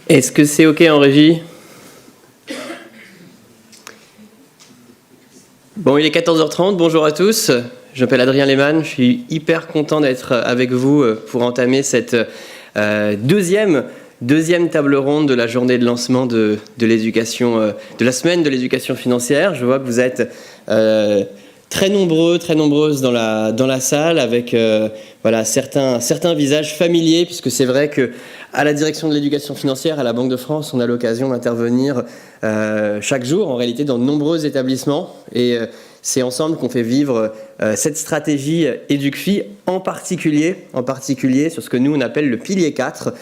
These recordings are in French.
Est-ce que c'est OK en régie? Bon, il est 14h30, bonjour à tous. Je m'appelle Adrien Lehmann, je suis hyper content d'être avec vous pour entamer cette deuxième table ronde de la journée de lancement de l'éducation, de la semaine de l'éducation financière. Je vois que vous êtes très nombreuses dans la salle avec voilà, certains visages familiers, puisque c'est vrai que à la direction de l'éducation financière, à la Banque de France, on a l'occasion d'intervenir chaque jour, en réalité, dans de nombreux établissements. Et c'est ensemble qu'on fait vivre cette stratégie EducFi, en particulier sur ce que nous, on appelle le pilier 4,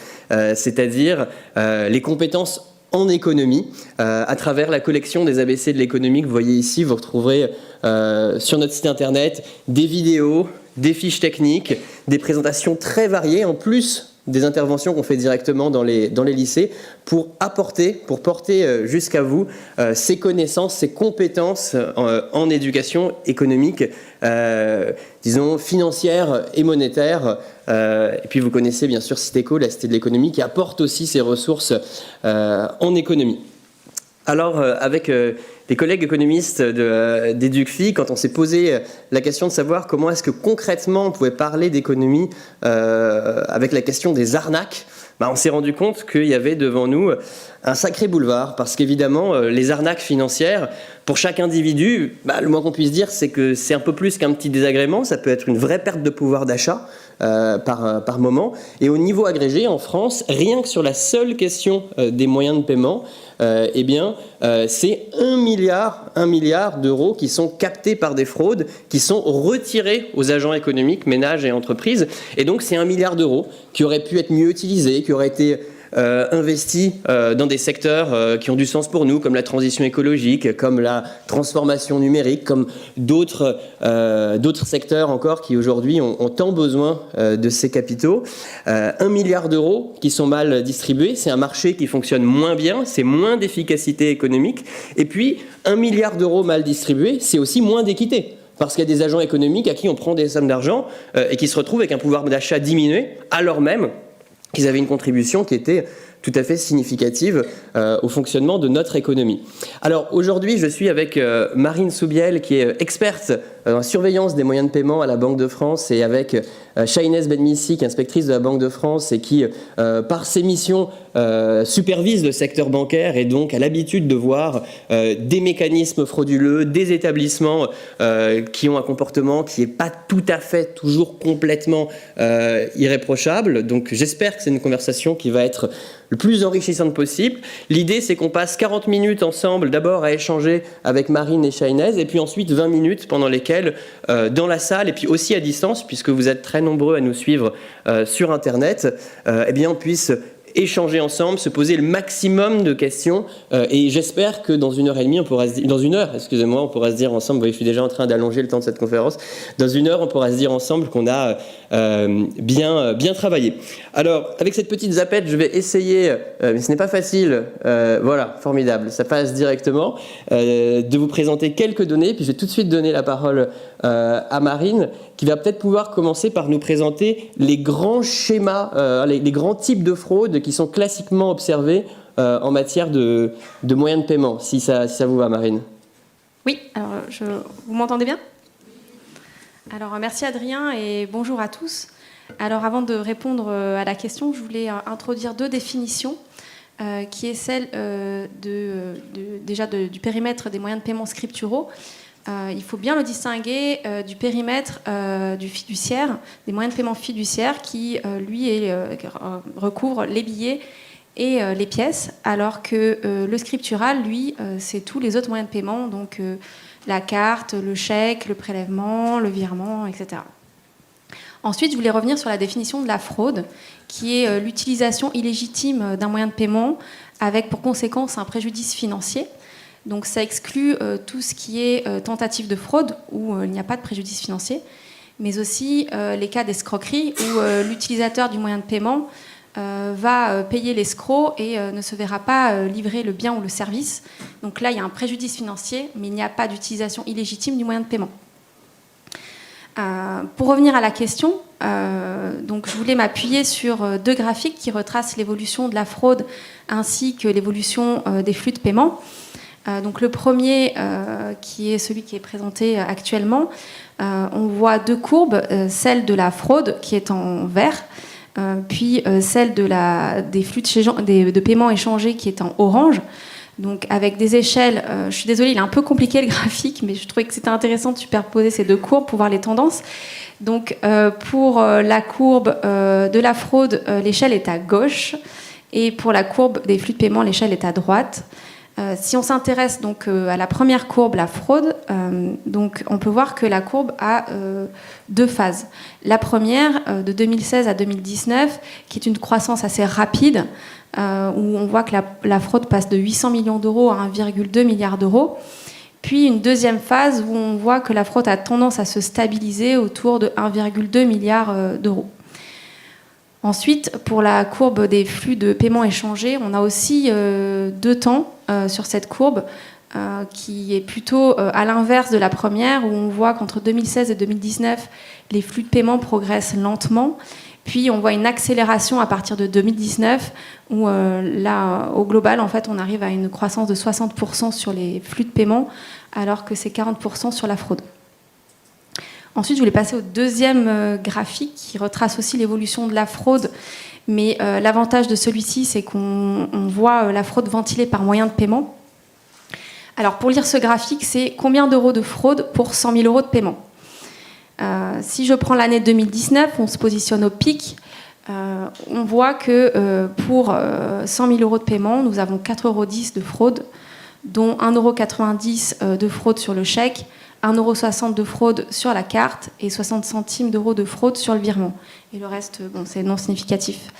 c'est-à-dire les compétences en économie, à travers la collection des ABC de l'économie que vous voyez ici. Vous retrouverez sur notre site internet des vidéos, des fiches techniques, des présentations très variées, en plus des interventions qu'on fait directement dans les lycées pour porter jusqu'à vous ces connaissances, ces compétences en éducation économique, disons financière et monétaire. Et puis vous connaissez bien sûr Citeco, la Cité de l'économie, qui apporte aussi ses ressources en économie. Alors, avec les collègues économistes d'EducFi, quand on s'est posé la question de savoir comment est-ce que concrètement on pouvait parler d'économie avec la question des arnaques, on s'est rendu compte qu'il y avait devant nous un sacré boulevard, parce qu'évidemment, les arnaques financières, pour chaque individu, le moins qu'on puisse dire, c'est que c'est un peu plus qu'un petit désagrément, ça peut être une vraie perte de pouvoir d'achat par moment. Et au niveau agrégé, en France, rien que sur la seule question des moyens de paiement, c'est 1 milliard d'euros qui sont captés par des fraudes, qui sont retirés aux agents économiques, ménages et entreprises. Et donc, c'est 1 milliard d'euros qui aurait pu être mieux utilisé, qui aurait été investi dans des secteurs qui ont du sens pour nous, comme la transition écologique, comme la transformation numérique, comme d'autres secteurs encore qui aujourd'hui ont tant besoin de ces capitaux. 1 milliard d'euros qui sont mal distribués, c'est un marché qui fonctionne moins bien, c'est moins d'efficacité économique. Et puis, 1 milliard d'euros mal distribués, c'est aussi moins d'équité. Parce qu'il y a des agents économiques à qui on prend des sommes d'argent et qui se retrouvent avec un pouvoir d'achat diminué, alors même qu'ils avaient une contribution qui était tout à fait significative au fonctionnement de notre économie. Alors aujourd'hui, je suis avec Marine Soubiel, qui est experte en surveillance des moyens de paiement à la Banque de France, et avec Shahinez Benmissi, qui est inspectrice de la Banque de France et qui, par ses missions, supervise le secteur bancaire et donc a l'habitude de voir des mécanismes frauduleux, des établissements qui ont un comportement qui n'est pas tout à fait toujours complètement irréprochable. Donc j'espère que c'est une conversation qui va être le plus enrichissante possible. L'idée, c'est qu'on passe 40 minutes ensemble, d'abord à échanger avec Marine et Shahinez, et puis ensuite 20 minutes pendant lesquelles, dans la salle, et puis aussi à distance, puisque vous êtes très nombreux à nous suivre sur Internet, on puisse échanger ensemble, se poser le maximum de questions, et j'espère que dans 1h30, on pourra se dire, dans 1 heure, excusez-moi, on pourra se dire ensemble, vous voyez, je suis déjà en train d'allonger le temps de cette conférence, dans 1 heure, on pourra se dire ensemble qu'on a bien travaillé. Alors, avec cette petite zapette, je vais essayer, mais ce n'est pas facile, voilà, formidable, ça passe directement, de vous présenter quelques données, puis je vais tout de suite donner la parole à Marine, qui va peut-être pouvoir commencer par nous présenter les grands schémas, les grands types de fraudes qui sont classiquement observés en matière de moyens de paiement, si ça vous va, Marine. Oui, alors vous m'entendez bien ? Alors merci Adrien et bonjour à tous. Alors avant de répondre à la question, je voulais introduire 2 définitions, qui est celle du périmètre des moyens de paiement scripturaux. Il faut bien le distinguer du périmètre du fiduciaire, des moyens de paiement fiduciaires qui, recouvre les billets et les pièces, alors que le scriptural, lui, c'est tous les autres moyens de paiement, donc la carte, le chèque, le prélèvement, le virement, etc. Ensuite, je voulais revenir sur la définition de la fraude, qui est l'utilisation illégitime d'un moyen de paiement avec pour conséquence un préjudice financier. Donc ça exclut tout ce qui est tentative de fraude où il n'y a pas de préjudice financier, mais aussi les cas d'escroquerie où l'utilisateur du moyen de paiement va payer l'escroc et ne se verra pas livrer le bien ou le service. Donc là, il y a un préjudice financier, mais il n'y a pas d'utilisation illégitime du moyen de paiement. Pour revenir à la question, Donc je voulais m'appuyer sur 2 graphiques qui retracent l'évolution de la fraude ainsi que l'évolution des flux de paiement. Donc le premier, qui est celui qui est présenté actuellement, on voit 2 courbes, celle de la fraude qui est en vert, puis celle des flux de paiement échangés qui est en orange. Donc avec des échelles, je suis désolée, il est un peu compliqué le graphique, mais je trouvais que c'était intéressant de superposer ces 2 courbes pour voir les tendances. Donc pour la courbe de la fraude, l'échelle est à gauche, et pour la courbe des flux de paiement, l'échelle est à droite. Si on s'intéresse donc à la première courbe, la fraude, donc on peut voir que la courbe a 2 phases. La première, de 2016 à 2019, qui est une croissance assez rapide, où on voit que la fraude passe de 800 millions d'euros à 1,2 milliard d'euros. Puis une deuxième phase où on voit que la fraude a tendance à se stabiliser autour de 1,2 milliard d'euros. Ensuite, pour la courbe des flux de paiement échangés, on a aussi 2 temps sur cette courbe qui est plutôt à l'inverse de la première, où on voit qu'entre 2016 et 2019, les flux de paiement progressent lentement. Puis on voit une accélération à partir de 2019, où là, au global, en fait, on arrive à une croissance de 60% sur les flux de paiement, alors que c'est 40% sur la fraude. Ensuite, je voulais passer au deuxième graphique qui retrace aussi l'évolution de la fraude. Mais l'avantage de celui-ci, c'est qu'on voit la fraude ventilée par moyen de paiement. Alors, pour lire ce graphique, c'est combien d'euros de fraude pour 100 000 euros de paiement. Si je prends l'année 2019, on se positionne au pic. On voit que pour 100 000 euros de paiement, nous avons 4,10 euros de fraude, dont 1,90 € de fraude sur le chèque, 1,60 € de fraude sur la carte et 60 centimes d'euros de fraude sur le virement. Et le reste, bon, c'est non significatif.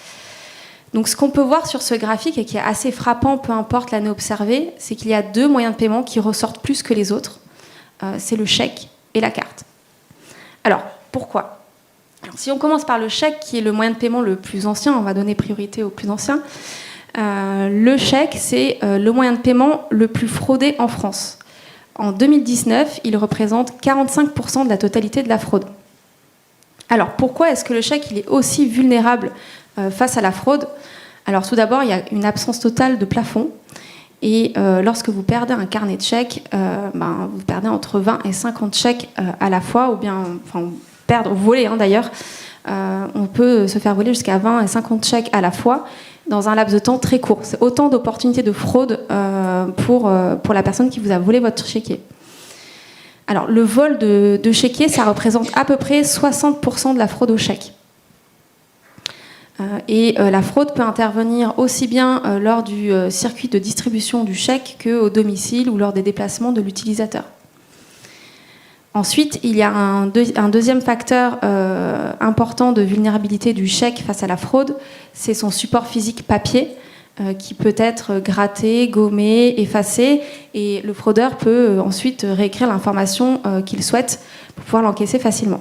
Donc ce qu'on peut voir sur ce graphique et qui est assez frappant, peu importe l'année observée, c'est qu'il y a 2 moyens de paiement qui ressortent plus que les autres. C'est le chèque et la carte. Alors, pourquoi ? Alors, si on commence par le chèque, qui est le moyen de paiement le plus ancien, on va donner priorité au plus ancien. Le chèque, c'est le moyen de paiement le plus fraudé en France. En 2019, il représente 45% de la totalité de la fraude. Alors, pourquoi est-ce que le chèque il est aussi vulnérable face à la fraude ? Alors, tout d'abord, il y a une absence totale de plafond. Et lorsque vous perdez un carnet de chèques, vous perdez entre 20 et 50 chèques à la fois, ou bien voler d'ailleurs. On peut se faire voler jusqu'à 20 et 50 chèques à la fois dans un laps de temps très court. C'est autant d'opportunités de fraude pour la personne qui vous a volé votre chéquier. Alors, le vol de chéquier, ça représente à peu près 60% de la fraude au chèque. Et la fraude peut intervenir aussi bien lors du circuit de distribution du chèque qu'au domicile ou lors des déplacements de l'utilisateur. Ensuite, il y a un deuxième facteur important de vulnérabilité du chèque face à la fraude, c'est son support physique papier, qui peut être gratté, gommé, effacé, et le fraudeur peut ensuite réécrire l'information qu'il souhaite pour pouvoir l'encaisser facilement.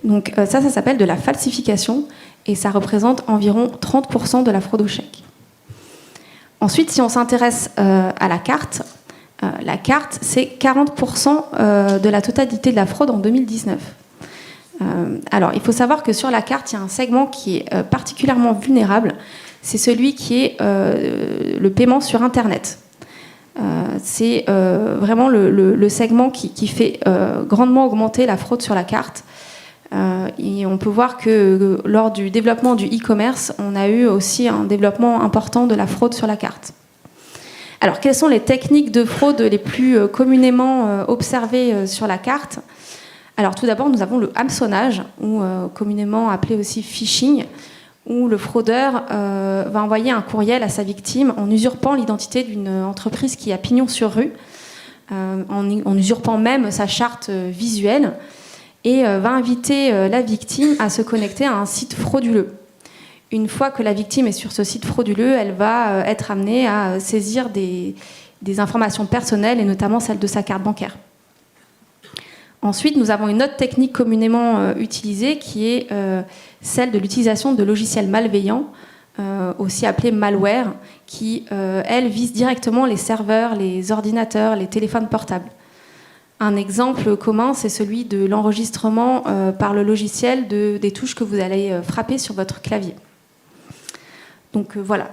Donc ça s'appelle de la falsification, et ça représente environ 30% de la fraude au chèque. Ensuite, si on s'intéresse à la carte, c'est 40% de la totalité de la fraude en 2019. Alors, il faut savoir que sur la carte, il y a un segment qui est particulièrement vulnérable. C'est celui qui est le paiement sur Internet. C'est vraiment le segment qui fait grandement augmenter la fraude sur la carte. Et on peut voir que lors du développement du e-commerce, on a eu aussi un développement important de la fraude sur la carte. Alors, quelles sont les techniques de fraude les plus communément observées sur la carte ? Alors, tout d'abord, nous avons le hameçonnage, ou communément appelé aussi phishing, où le fraudeur va envoyer un courriel à sa victime en usurpant l'identité d'une entreprise qui a pignon sur rue, en usurpant même sa charte visuelle, et va inviter la victime à se connecter à un site frauduleux. Une fois que la victime est sur ce site frauduleux, elle va être amenée à saisir des informations personnelles, et notamment celles de sa carte bancaire. Ensuite, nous avons une autre technique communément utilisée qui est celle de l'utilisation de logiciels malveillants, aussi appelés malware, qui, elles, visent directement les serveurs, les ordinateurs, les téléphones portables. Un exemple commun, c'est celui de l'enregistrement par le logiciel des touches que vous allez frapper sur votre clavier. Donc voilà,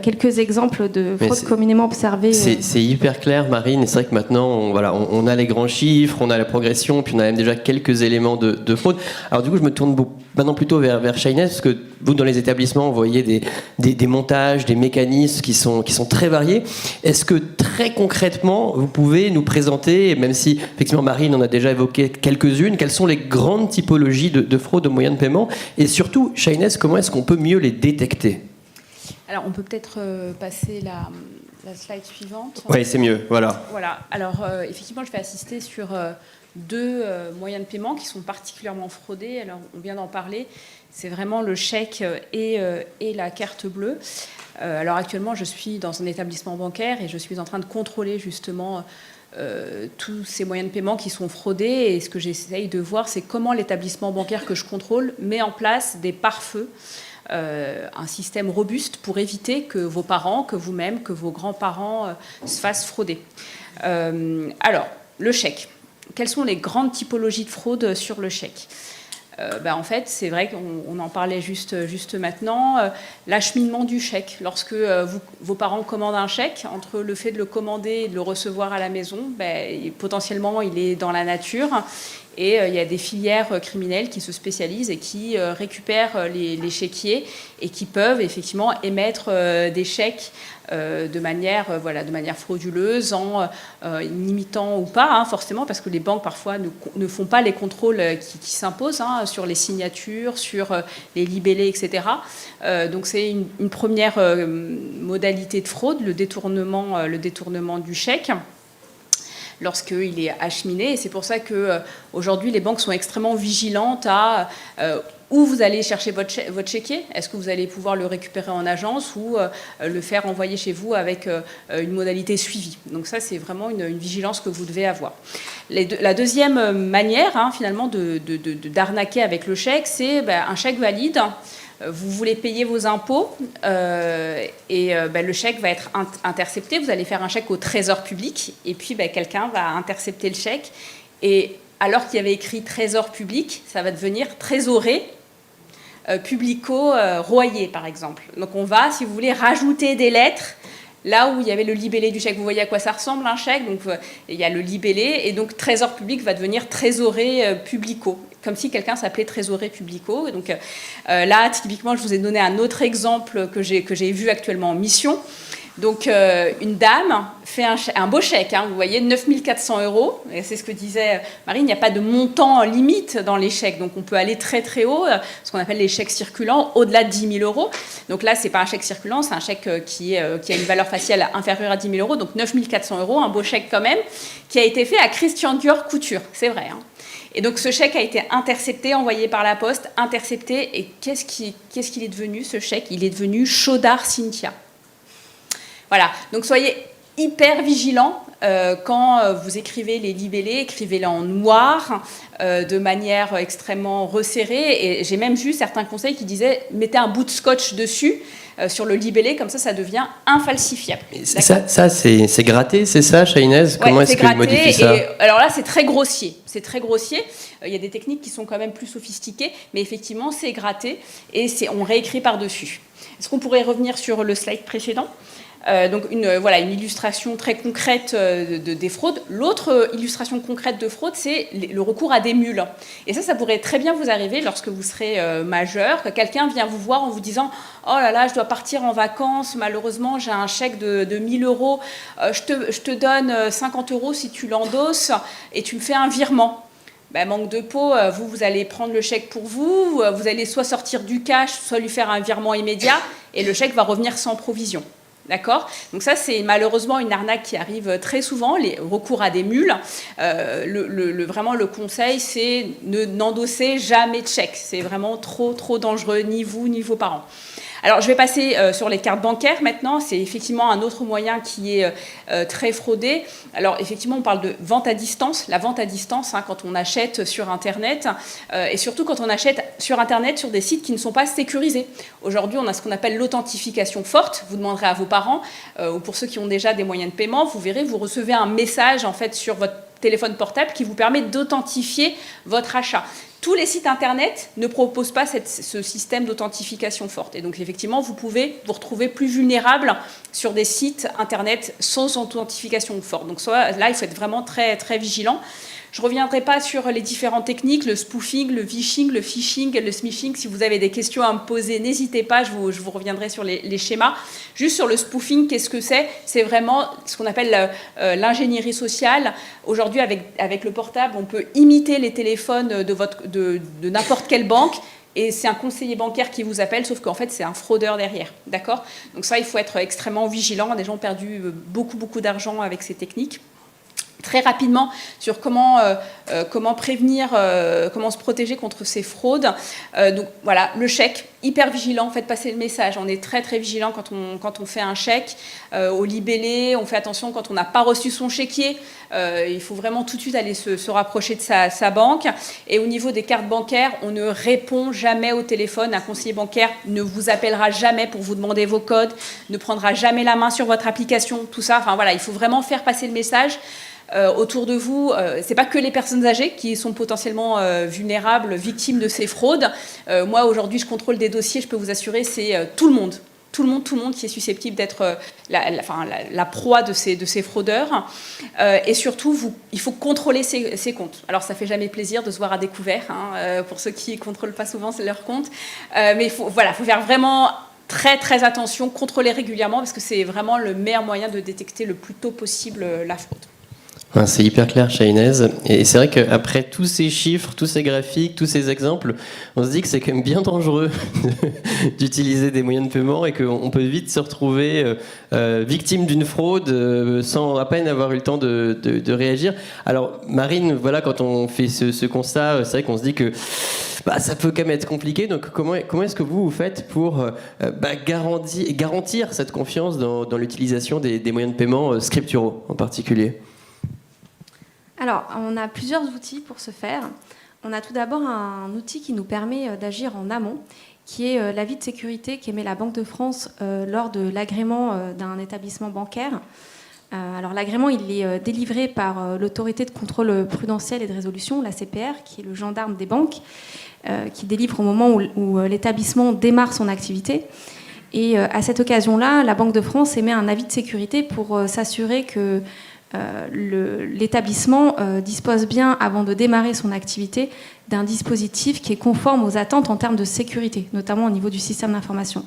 quelques exemples de fraudes communément observées. C'est hyper clair, Marine. Et c'est vrai que maintenant, on a les grands chiffres, on a la progression, puis on a même déjà quelques éléments de fraude. Alors du coup, je me tourne maintenant plutôt vers Shainez, parce que vous, dans les établissements, vous voyez des montages, des mécanismes qui sont très variés. Est-ce que très concrètement, vous pouvez nous présenter, même si effectivement Marine en a déjà évoqué quelques-unes, quelles sont les grandes typologies de fraude aux moyens de paiement? Et surtout, Shainez, comment est-ce qu'on peut mieux les détecter? Alors, on peut peut-être passer la slide suivante. Oui, c'est mieux, voilà. Voilà. Alors, effectivement, je vais assister sur deux moyens de paiement qui sont particulièrement fraudés. Alors, on vient d'en parler. C'est vraiment le chèque et la carte bleue. Alors, actuellement, je suis dans un établissement bancaire et je suis en train de contrôler justement tous ces moyens de paiement qui sont fraudés. Et ce que j'essaye de voir, c'est comment l'établissement bancaire que je contrôle met en place des pare-feux. Un système robuste pour éviter que vos parents, que vous-même, que vos grands-parents se fassent frauder. Alors, le chèque. Quelles sont les grandes typologies de fraude sur le chèque? En fait, c'est vrai qu'on en parlait juste maintenant. L'acheminement du chèque. Lorsque vos parents commandent un chèque, entre le fait de le commander et de le recevoir à la maison, potentiellement, il est dans la nature. Et il y a des filières criminelles qui se spécialisent et qui récupèrent les chéquiers et qui peuvent effectivement émettre des chèques de manière frauduleuse, en imitant ou pas, forcément, parce que les banques parfois ne font pas les contrôles qui s'imposent sur les signatures, sur les libellés, etc. Donc c'est une première modalité de fraude, le détournement du chèque lorsqu'il est acheminé. Et c'est pour ça qu'aujourd'hui, les banques sont extrêmement vigilantes à où vous allez chercher votre chéquier. Est-ce que vous allez pouvoir le récupérer en agence ou le faire envoyer chez vous avec une modalité suivie. Donc ça, c'est vraiment une vigilance que vous devez avoir. La deuxième manière, finalement, d'arnaquer avec le chèque, c'est un chèque valide. Vous voulez payer vos impôts et le chèque va être intercepté. Vous allez faire un chèque au trésor public et puis quelqu'un va intercepter le chèque. Et alors qu'il y avait écrit trésor public, ça va devenir trésoré publico-royer, par exemple. Donc on va, si vous voulez, rajouter des lettres là où il y avait le libellé du chèque. Vous voyez à quoi ça ressemble un chèque? Donc il y a le libellé et donc trésor public va devenir trésoré publico, comme si quelqu'un s'appelait trésorier publico. Et donc là, typiquement, je vous ai donné un autre exemple que j'ai vu actuellement en mission. Donc une dame fait un beau chèque, vous voyez, 9 400 €. Et c'est ce que disait Marine, il n'y a pas de montant limite dans les chèques. Donc on peut aller très très haut, ce qu'on appelle les chèques circulants, au-delà de 10 000 €. Donc là, ce n'est pas un chèque circulant, c'est un chèque qui a une valeur faciale inférieure à 10 000 €. Donc 9 400 €, un beau chèque quand même, qui a été fait à Christian Dior Couture, c'est vrai. Et donc ce chèque a été intercepté, envoyé par la poste, intercepté. Et qu'est-ce qu'il est devenu, ce chèque? Il est devenu Chaudard Cynthia. Voilà, donc soyez hyper vigilants quand vous écrivez les libellés, écrivez-les en noir, de manière extrêmement resserrée. Et j'ai même vu certains conseils qui disaient mettez un bout de scotch dessus sur le libellé, comme ça devient infalsifiable. Ça c'est gratté, c'est ça, Shainez? Comment est-ce que vous modifiez ça? Alors là, c'est très grossier. C'est très grossier. Il y a des techniques qui sont quand même plus sophistiquées, mais effectivement, c'est gratté et on réécrit par-dessus. Est-ce qu'on pourrait revenir sur le slide précédent? Donc une illustration très concrète des fraudes. L'autre illustration concrète de fraude, c'est le recours à des mules. Et ça pourrait très bien vous arriver lorsque vous serez majeur, que quelqu'un vient vous voir en vous disant « Oh là là, je dois partir en vacances, malheureusement j'ai un chèque de 1 000 €, je te donne 50 € si tu l'endosses et tu me fais un virement ». Manque de peau, vous allez prendre le chèque pour vous allez soit sortir du cash, soit lui faire un virement immédiat et le chèque va revenir sans provision. D'accord? Donc ça, c'est malheureusement une arnaque qui arrive très souvent, les recours à des mules. Vraiment, le conseil, c'est n'endossez jamais de chèque. C'est vraiment trop, trop dangereux, ni vous, ni vos parents. Alors, je vais passer sur les cartes bancaires maintenant. C'est effectivement un autre moyen qui est très fraudé. Alors, effectivement, on parle de vente à distance. La vente à distance, quand on achète sur Internet, et surtout quand on achète sur Internet sur des sites qui ne sont pas sécurisés. Aujourd'hui, on a ce qu'on appelle l'authentification forte. Vous demanderez à vos parents, ou pour ceux qui ont déjà des moyens de paiement, vous verrez, vous recevez un message en fait sur votre téléphone portable qui vous permet d'authentifier votre achat. Tous les sites internet ne proposent pas ce système d'authentification forte. Et donc, effectivement, vous pouvez vous retrouver plus vulnérable sur des sites internet sans authentification forte. Donc, là, il faut être vraiment très, très vigilant. Je ne reviendrai pas sur les différentes techniques, le spoofing, le vishing, le phishing, le smishing. Si vous avez des questions à me poser, n'hésitez pas, je vous reviendrai sur les schémas. Juste sur le spoofing, qu'est-ce que c'est ? C'est vraiment ce qu'on appelle l'ingénierie sociale. Aujourd'hui, avec le portable, on peut imiter les téléphones de n'importe quelle banque. Et c'est un conseiller bancaire qui vous appelle, sauf qu'en fait, c'est un fraudeur derrière. D'accord ? Donc ça, il faut être extrêmement vigilant. Des gens ont perdu beaucoup d'argent avec ces techniques. Très rapidement sur comment prévenir, comment se protéger contre ces fraudes. Donc voilà, le chèque, hyper vigilant, faites passer le message. On est très très vigilant quand on fait un chèque au libellé. On fait attention quand on n'a pas reçu son chéquier. Il faut vraiment tout de suite aller se rapprocher de sa banque. Et au niveau des cartes bancaires, on ne répond jamais au téléphone. Un conseiller bancaire ne vous appellera jamais pour vous demander vos codes, ne prendra jamais la main sur votre application, tout ça. Enfin voilà, il faut vraiment faire passer le message. Autour de vous, c'est pas que les personnes âgées qui sont potentiellement vulnérables, victimes de ces fraudes. Moi, aujourd'hui, je contrôle des dossiers, je peux vous assurer, c'est tout le monde. Tout le monde qui est susceptible d'être la proie de ces fraudeurs. Et surtout, il faut contrôler ses comptes. Alors, ça fait jamais plaisir de se voir à découvert, pour ceux qui ne contrôlent pas souvent leurs comptes. Mais il faut faire vraiment très, très attention, contrôler régulièrement, parce que c'est vraiment le meilleur moyen de détecter le plus tôt possible la fraude. C'est hyper clair, Chahinez. Et c'est vrai qu'après tous ces chiffres, tous ces graphiques, tous ces exemples, on se dit que c'est quand même bien dangereux d'utiliser des moyens de paiement et qu'on peut vite se retrouver victime d'une fraude sans à peine avoir eu le temps de réagir. Alors, Marine, voilà, quand on fait ce constat, c'est vrai qu'on se dit que ça peut quand même être compliqué. Donc, comment est-ce que vous faites pour garantir cette confiance dans l'utilisation des moyens de paiement scripturaux en particulier ? Alors, on a plusieurs outils pour ce faire. On a tout d'abord un outil qui nous permet d'agir en amont, qui est l'avis de sécurité qu'émet la Banque de France lors de l'agrément d'un établissement bancaire. Alors, l'agrément, il est délivré par l'autorité de contrôle prudentiel et de résolution, la CPR, qui est le gendarme des banques, qui délivre au moment où l'établissement démarre son activité. Et à cette occasion-là, la Banque de France émet un avis de sécurité pour s'assurer que l'établissement dispose bien, avant de démarrer son activité, d'un dispositif qui est conforme aux attentes en termes de sécurité, notamment au niveau du système d'information.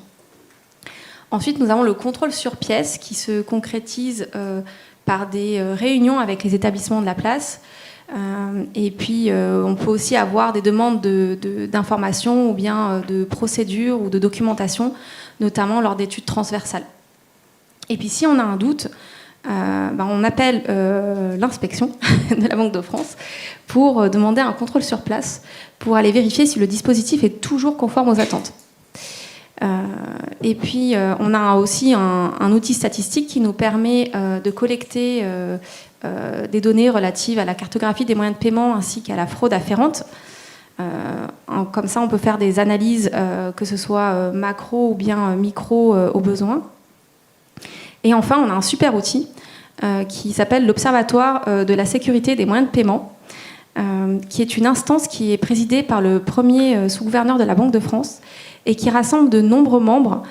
Ensuite, nous avons le contrôle sur pièce qui se concrétise par des réunions avec les établissements de la place. Et puis, on peut aussi avoir des demandes d'informations ou bien de procédures ou de documentation, notamment lors d'études transversales. Et puis, si on a un doute, on appelle l'inspection de la Banque de France pour demander un contrôle sur place pour aller vérifier si le dispositif est toujours conforme aux attentes. Et puis, on a aussi un outil statistique qui nous permet de collecter des données relatives à la cartographie des moyens de paiement ainsi qu'à la fraude afférente. Comme ça, on peut faire des analyses, que ce soit macro ou bien micro au besoin. Et enfin, on a un super outil qui s'appelle l'Observatoire de la sécurité des moyens de paiement, qui est une instance qui est présidée par le premier sous-gouverneur de la Banque de France et qui rassemble de nombreux membres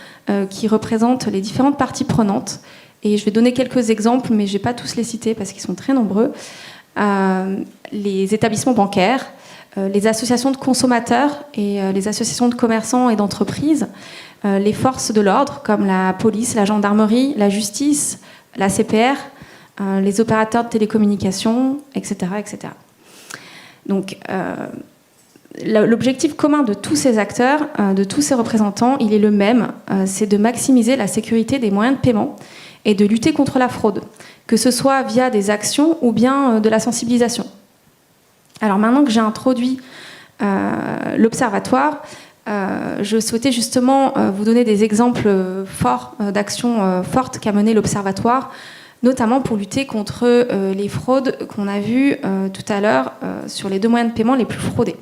qui représentent les différentes parties prenantes. Et je vais donner quelques exemples, mais je ne vais pas tous les citer parce qu'ils sont très nombreux. Les établissements bancaires, les associations de consommateurs et les associations de commerçants et d'entreprises, les forces de l'ordre comme la police, la gendarmerie, la justice, la CPR, les opérateurs de télécommunications, etc. etc. Donc, l'objectif commun de tous ces acteurs, de tous ces représentants, il est le même, c'est de maximiser la sécurité des moyens de paiement et de lutter contre la fraude, que ce soit via des actions ou bien de la sensibilisation. Alors maintenant que j'ai introduit l'Observatoire, je souhaitais justement vous donner des exemples forts d'actions fortes qu'a mené l'Observatoire, notamment pour lutter contre les fraudes qu'on a vues tout à l'heure sur les deux moyens de paiement les plus fraudés.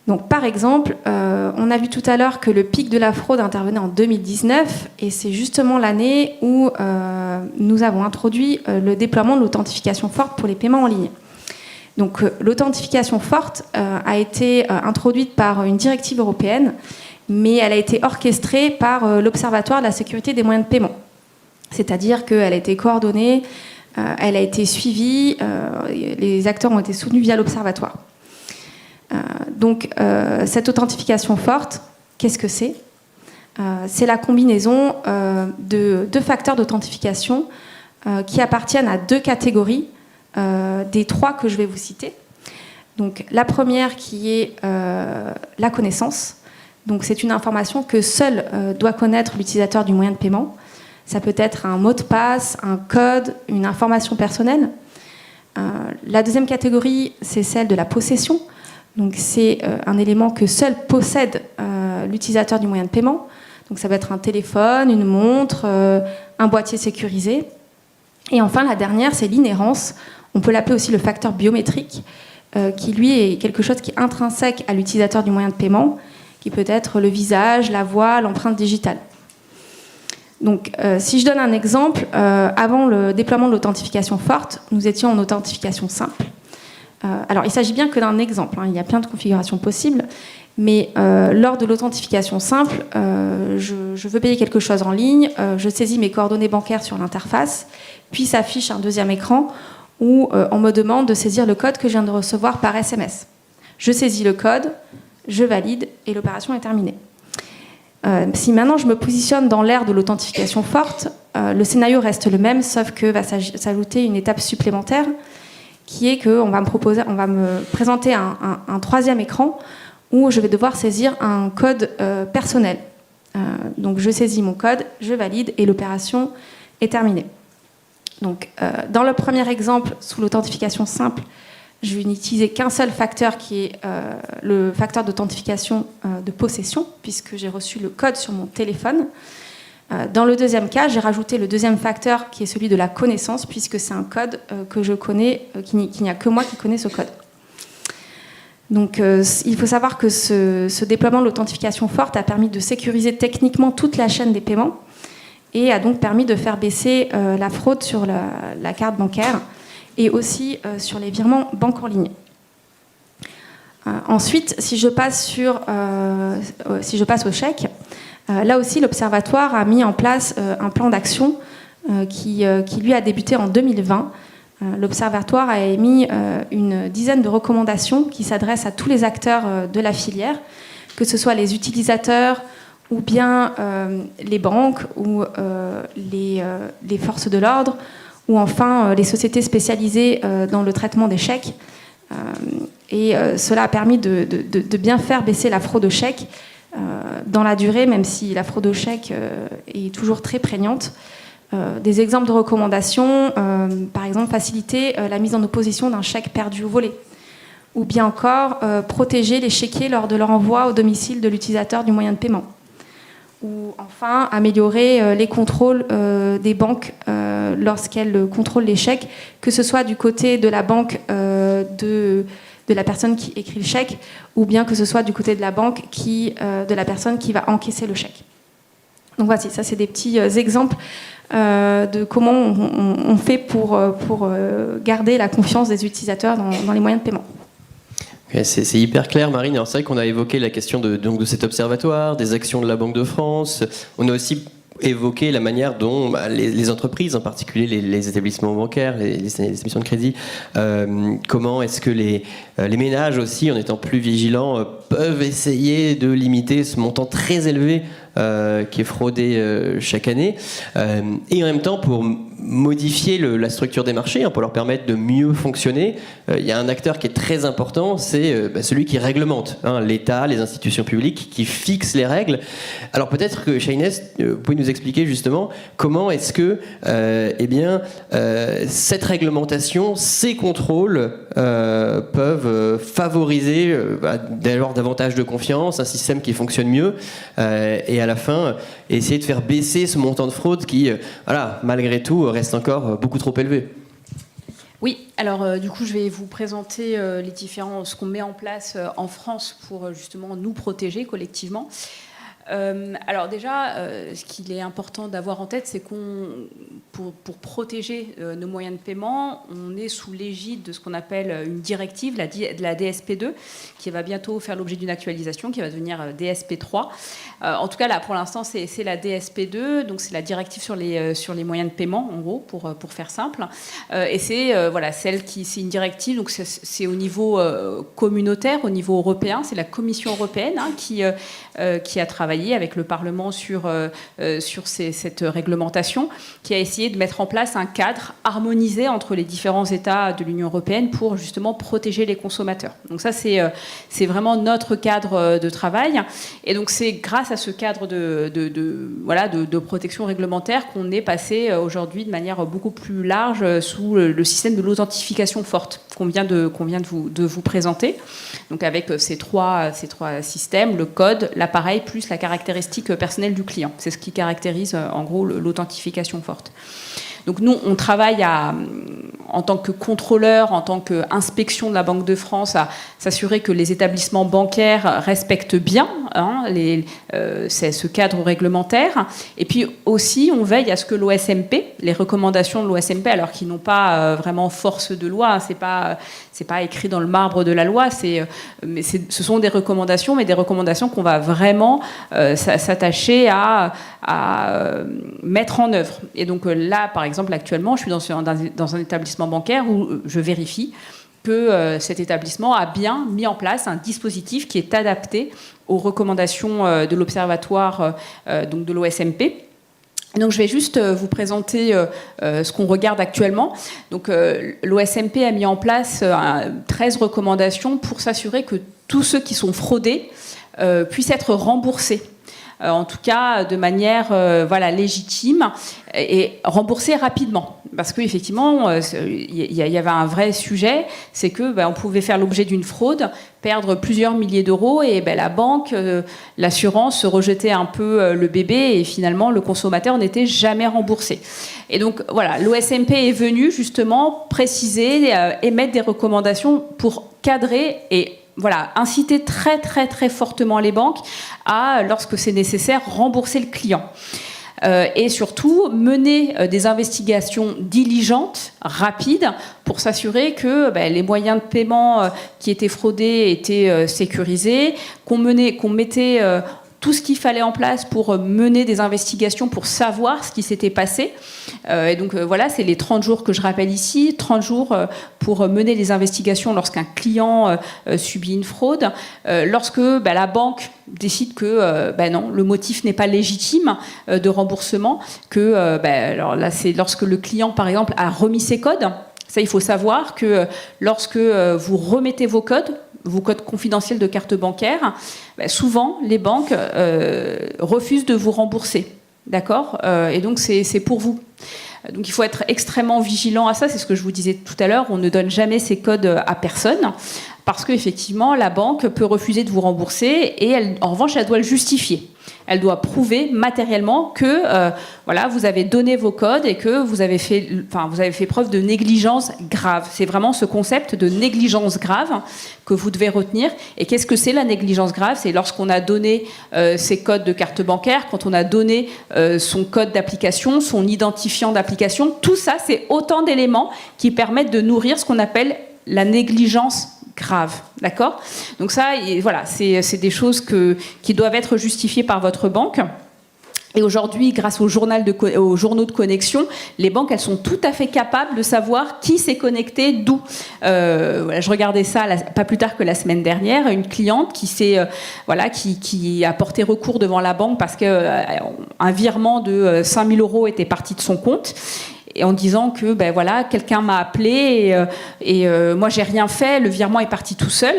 Donc, par exemple, on a vu tout à l'heure que le pic de la fraude intervenait en 2019, et c'est justement l'année où nous avons introduit le déploiement de l'authentification forte pour les paiements en ligne. Donc, l'authentification forte a été introduite par une directive européenne, mais elle a été orchestrée par l'Observatoire de la sécurité des moyens de paiement. C'est-à-dire qu'elle a été coordonnée, elle a été suivie, les acteurs ont été soutenus via l'Observatoire. Donc, cette authentification forte, qu'est-ce que c'est ? C'est la combinaison de deux facteurs d'authentification qui appartiennent à deux catégories des trois que je vais vous citer. Donc, la première qui est la connaissance. Donc, c'est une information que seul doit connaître l'utilisateur du moyen de paiement. Ça peut être un mot de passe, un code, une information personnelle. La deuxième catégorie, c'est celle de la possession. Donc, c'est un élément que seul possède l'utilisateur du moyen de paiement. Donc, ça peut être un téléphone, une montre, un boîtier sécurisé. Et enfin, la dernière, c'est l'inhérence. On peut l'appeler aussi le facteur biométrique, qui, lui, est quelque chose qui est intrinsèque à l'utilisateur du moyen de paiement, qui peut être le visage, la voix, l'empreinte digitale. Donc, si je donne un exemple, avant le déploiement de l'authentification forte, nous étions en authentification simple. Alors, il ne s'agit bien que d'un exemple, hein, il y a plein de configurations possibles, mais lors de l'authentification simple, je veux payer quelque chose en ligne, je saisis mes coordonnées bancaires sur l'interface, puis s'affiche un deuxième écran où on me demande de saisir le code que je viens de recevoir par SMS. Je saisis le code, je valide et l'opération est terminée. Si maintenant je me positionne dans l'ère de l'authentification forte, le scénario reste le même, sauf que va s'ajouter une étape supplémentaire, qui est qu'on va me présenter un troisième écran où je vais devoir saisir un code personnel. Donc je saisis mon code, je valide et l'opération est terminée. Donc dans le premier exemple, sous l'authentification simple, je vais n'utiliser qu'un seul facteur qui est le facteur d'authentification de possession, puisque j'ai reçu le code sur mon téléphone. Dans le deuxième cas, j'ai rajouté le deuxième facteur qui est celui de la connaissance, puisque c'est un code que je connais, qu'il n'y a que moi qui connais ce code. Donc il faut savoir que ce déploiement de l'authentification forte a permis de sécuriser techniquement toute la chaîne des paiements et a donc permis de faire baisser la fraude sur la carte bancaire et aussi sur les virements banque en ligne. Ensuite, si je passe au chèque, là aussi, l'Observatoire a mis en place un plan d'action qui lui a débuté en 2020. L'Observatoire a émis une dizaine de recommandations qui s'adressent à tous les acteurs de la filière, que ce soit les utilisateurs ou bien les banques ou les forces de l'ordre ou enfin les sociétés spécialisées dans le traitement des chèques. Et cela a permis de bien faire baisser la fraude au chèque dans la durée, même si la fraude au chèque est toujours très prégnante. Des exemples de recommandations, par exemple faciliter la mise en opposition d'un chèque perdu ou volé, ou bien encore protéger les chéquiers lors de leur envoi au domicile de l'utilisateur du moyen de paiement, ou enfin améliorer les contrôles des banques lorsqu'elles contrôlent les chèques, que ce soit du côté de la banque de la personne qui écrit le chèque, ou bien que ce soit du côté de la banque de la personne qui va encaisser le chèque. Donc voici, ça c'est des petits exemples de comment on fait pour garder la confiance des utilisateurs dans les moyens de paiement. Okay, c'est hyper clair, Marine. Alors c'est vrai qu'on a évoqué la question de cet observatoire, des actions de la Banque de France. On a aussi évoqué la manière dont les entreprises, en particulier les établissements bancaires, les émissions de crédit, comment est-ce que les ménages aussi, en étant plus vigilants, peuvent essayer de limiter ce montant très élevé qui est fraudé chaque année, et en même temps pour modifier la structure des marchés, pour leur permettre de mieux fonctionner. Il y a un acteur qui est très important, c'est celui qui réglemente, l'État, les institutions publiques qui fixent les règles. Alors peut-être que Shaines, vous pouvez nous expliquer justement comment est-ce que cette réglementation, ces contrôles peuvent favoriser d'avoir davantage de confiance, un système qui fonctionne mieux, et à la fin essayer de faire baisser ce montant de fraude qui, malgré tout, reste encore beaucoup trop élevé. Oui, alors du coup, je vais vous présenter ce qu'on met en place en France pour justement nous protéger collectivement. Alors déjà, ce qu'il est important d'avoir en tête, c'est pour protéger nos moyens de paiement, on est sous l'égide de ce qu'on appelle une directive, la DSP2, qui va bientôt faire l'objet d'une actualisation, qui va devenir DSP3. En tout cas, là, pour l'instant, c'est la DSP2, donc c'est la directive sur les moyens de paiement, en gros, pour faire simple. Et c'est c'est une directive, donc c'est au niveau communautaire, au niveau européen, c'est la Commission européenne qui a travaillé avec le Parlement sur cette réglementation, qui a essayé de mettre en place un cadre harmonisé entre les différents États de l'Union européenne pour justement protéger les consommateurs. Donc ça, c'est vraiment notre cadre de travail. Et donc c'est grâce à ce cadre de protection réglementaire qu'on est passé aujourd'hui de manière beaucoup plus large sous le système de l'authentification forte qu'on vient de vous présenter. Donc avec ces trois systèmes, le code, l'appareil plus la caractéristique personnelle du client. C'est ce qui caractérise en gros l'authentification forte. Donc nous, on travaille en tant que contrôleur, en tant qu'inspection de la Banque de France, à s'assurer que les établissements bancaires respectent bien ce cadre réglementaire. Et puis aussi, on veille à ce que l'OSMP, les recommandations de l'OSMP, alors qu'ils n'ont pas vraiment force de loi, c'est pas écrit dans le marbre de la loi, ce sont des recommandations, mais des recommandations qu'on va vraiment s'attacher à mettre en œuvre. Et donc là, par exemple, actuellement, je suis dans un établissement bancaire où je vérifie que cet établissement a bien mis en place un dispositif qui est adapté aux recommandations de l'Observatoire donc de l'OSMP. Donc je vais juste vous présenter ce qu'on regarde actuellement. Donc l'OSMP a mis en place 13 recommandations pour s'assurer que tous ceux qui sont fraudés puissent être remboursés. En tout cas de manière légitime et remboursée rapidement. Parce qu'effectivement, il y avait un vrai sujet, c'est que on pouvait faire l'objet d'une fraude, perdre plusieurs milliers d'euros et la banque, l'assurance rejetait un peu le bébé et finalement le consommateur n'était jamais remboursé. Et donc voilà, l'OSMP est venu justement préciser, émettre des recommandations pour cadrer et inciter très très très fortement les banques à, lorsque c'est nécessaire, rembourser le client. Et surtout mener des investigations diligentes, rapides, pour s'assurer que les moyens de paiement qui étaient fraudés étaient sécurisés, qu'on mettait tout ce qu'il fallait en place pour mener des investigations, pour savoir ce qui s'était passé. Et donc c'est les 30 jours que je rappelle ici, 30 jours pour mener les investigations lorsqu'un client subit une fraude, lorsque la banque décide que non, le motif n'est pas légitime de remboursement, que alors là c'est lorsque le client par exemple a remis ses codes. Ça, il faut savoir que lorsque vous remettez vos codes confidentiels de carte bancaire, souvent les banques refusent de vous rembourser. D'accord ? Et donc c'est pour vous. Donc il faut être extrêmement vigilant à ça, c'est ce que je vous disais tout à l'heure, on ne donne jamais ces codes à personne, parce qu'effectivement la banque peut refuser de vous rembourser et en revanche elle doit le justifier. Elle doit prouver matériellement que vous avez donné vos codes et que vous avez fait preuve de négligence grave. C'est vraiment ce concept de négligence grave que vous devez retenir. Et qu'est-ce que c'est la négligence grave ? C'est lorsqu'on a donné ses codes de carte bancaire, quand on a donné son code d'application, son identifiant d'application. Tout ça, c'est autant d'éléments qui permettent de nourrir ce qu'on appelle la négligence grave, d'accord ? Donc ça, c'est des choses qui doivent être justifiées par votre banque. Et aujourd'hui, grâce aux journaux de connexion, les banques, elles sont tout à fait capables de savoir qui s'est connecté d'où. Je regardais ça pas plus tard que la semaine dernière, une cliente qui a porté recours devant la banque parce qu'un virement de 5 000 € était parti de son compte. Et en disant que quelqu'un m'a appelé et moi j'ai rien fait, le virement est parti tout seul.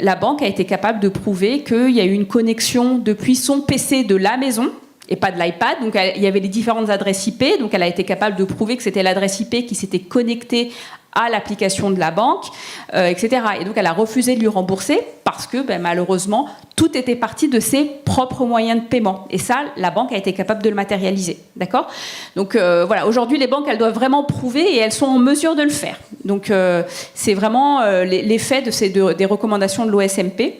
La banque a été capable de prouver qu'il y a eu une connexion depuis son PC de la maison et pas de l'iPad. Donc il y avait les différentes adresses IP, donc elle a été capable de prouver que c'était l'adresse IP qui s'était connectée à l'application de la banque, etc. Et donc elle a refusé de lui rembourser parce que malheureusement tout était parti de ses propres moyens de paiement. Et ça, la banque a été capable de le matérialiser. D'accord ? Donc voilà, aujourd'hui les banques elles doivent vraiment prouver et elles sont en mesure de le faire. Donc c'est vraiment l'effet des recommandations de l'OSMP.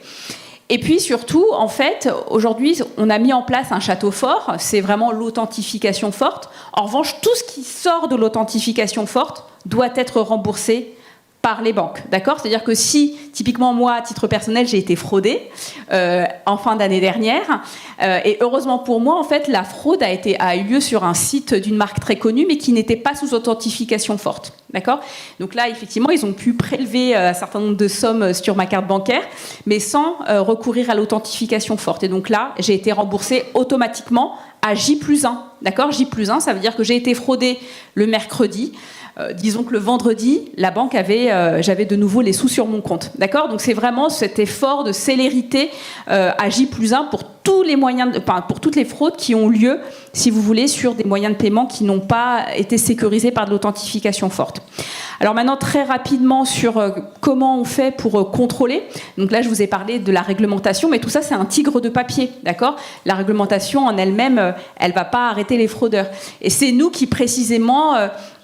Et puis surtout, en fait, aujourd'hui, on a mis en place un château fort, c'est vraiment l'authentification forte. En revanche, tout ce qui sort de l'authentification forte doit être remboursé par les banques, d'accord ? C'est-à-dire que si, typiquement moi, à titre personnel, j'ai été fraudée en fin d'année dernière, et heureusement pour moi, en fait, la fraude a eu lieu sur un site d'une marque très connue, mais qui n'était pas sous authentification forte, d'accord ? Donc là, effectivement, ils ont pu prélever un certain nombre de sommes sur ma carte bancaire, mais sans recourir à l'authentification forte. Et donc là, j'ai été remboursée automatiquement à J+1, d'accord ? J+1, ça veut dire que j'ai été fraudée le mercredi. Disons que le vendredi, la banque j'avais de nouveau les sous sur mon compte, d'accord ? Donc c'est vraiment cet effort de célérité à J+1 pour tous les moyens, pour toutes les fraudes qui ont lieu, si vous voulez, sur des moyens de paiement qui n'ont pas été sécurisés par de l'authentification forte. Alors maintenant, très rapidement sur comment on fait pour contrôler. Donc là, je vous ai parlé de la réglementation, mais tout ça, c'est un tigre de papier, d'accord ? La réglementation en elle-même, elle ne va pas arrêter les fraudeurs. Et c'est nous qui, précisément,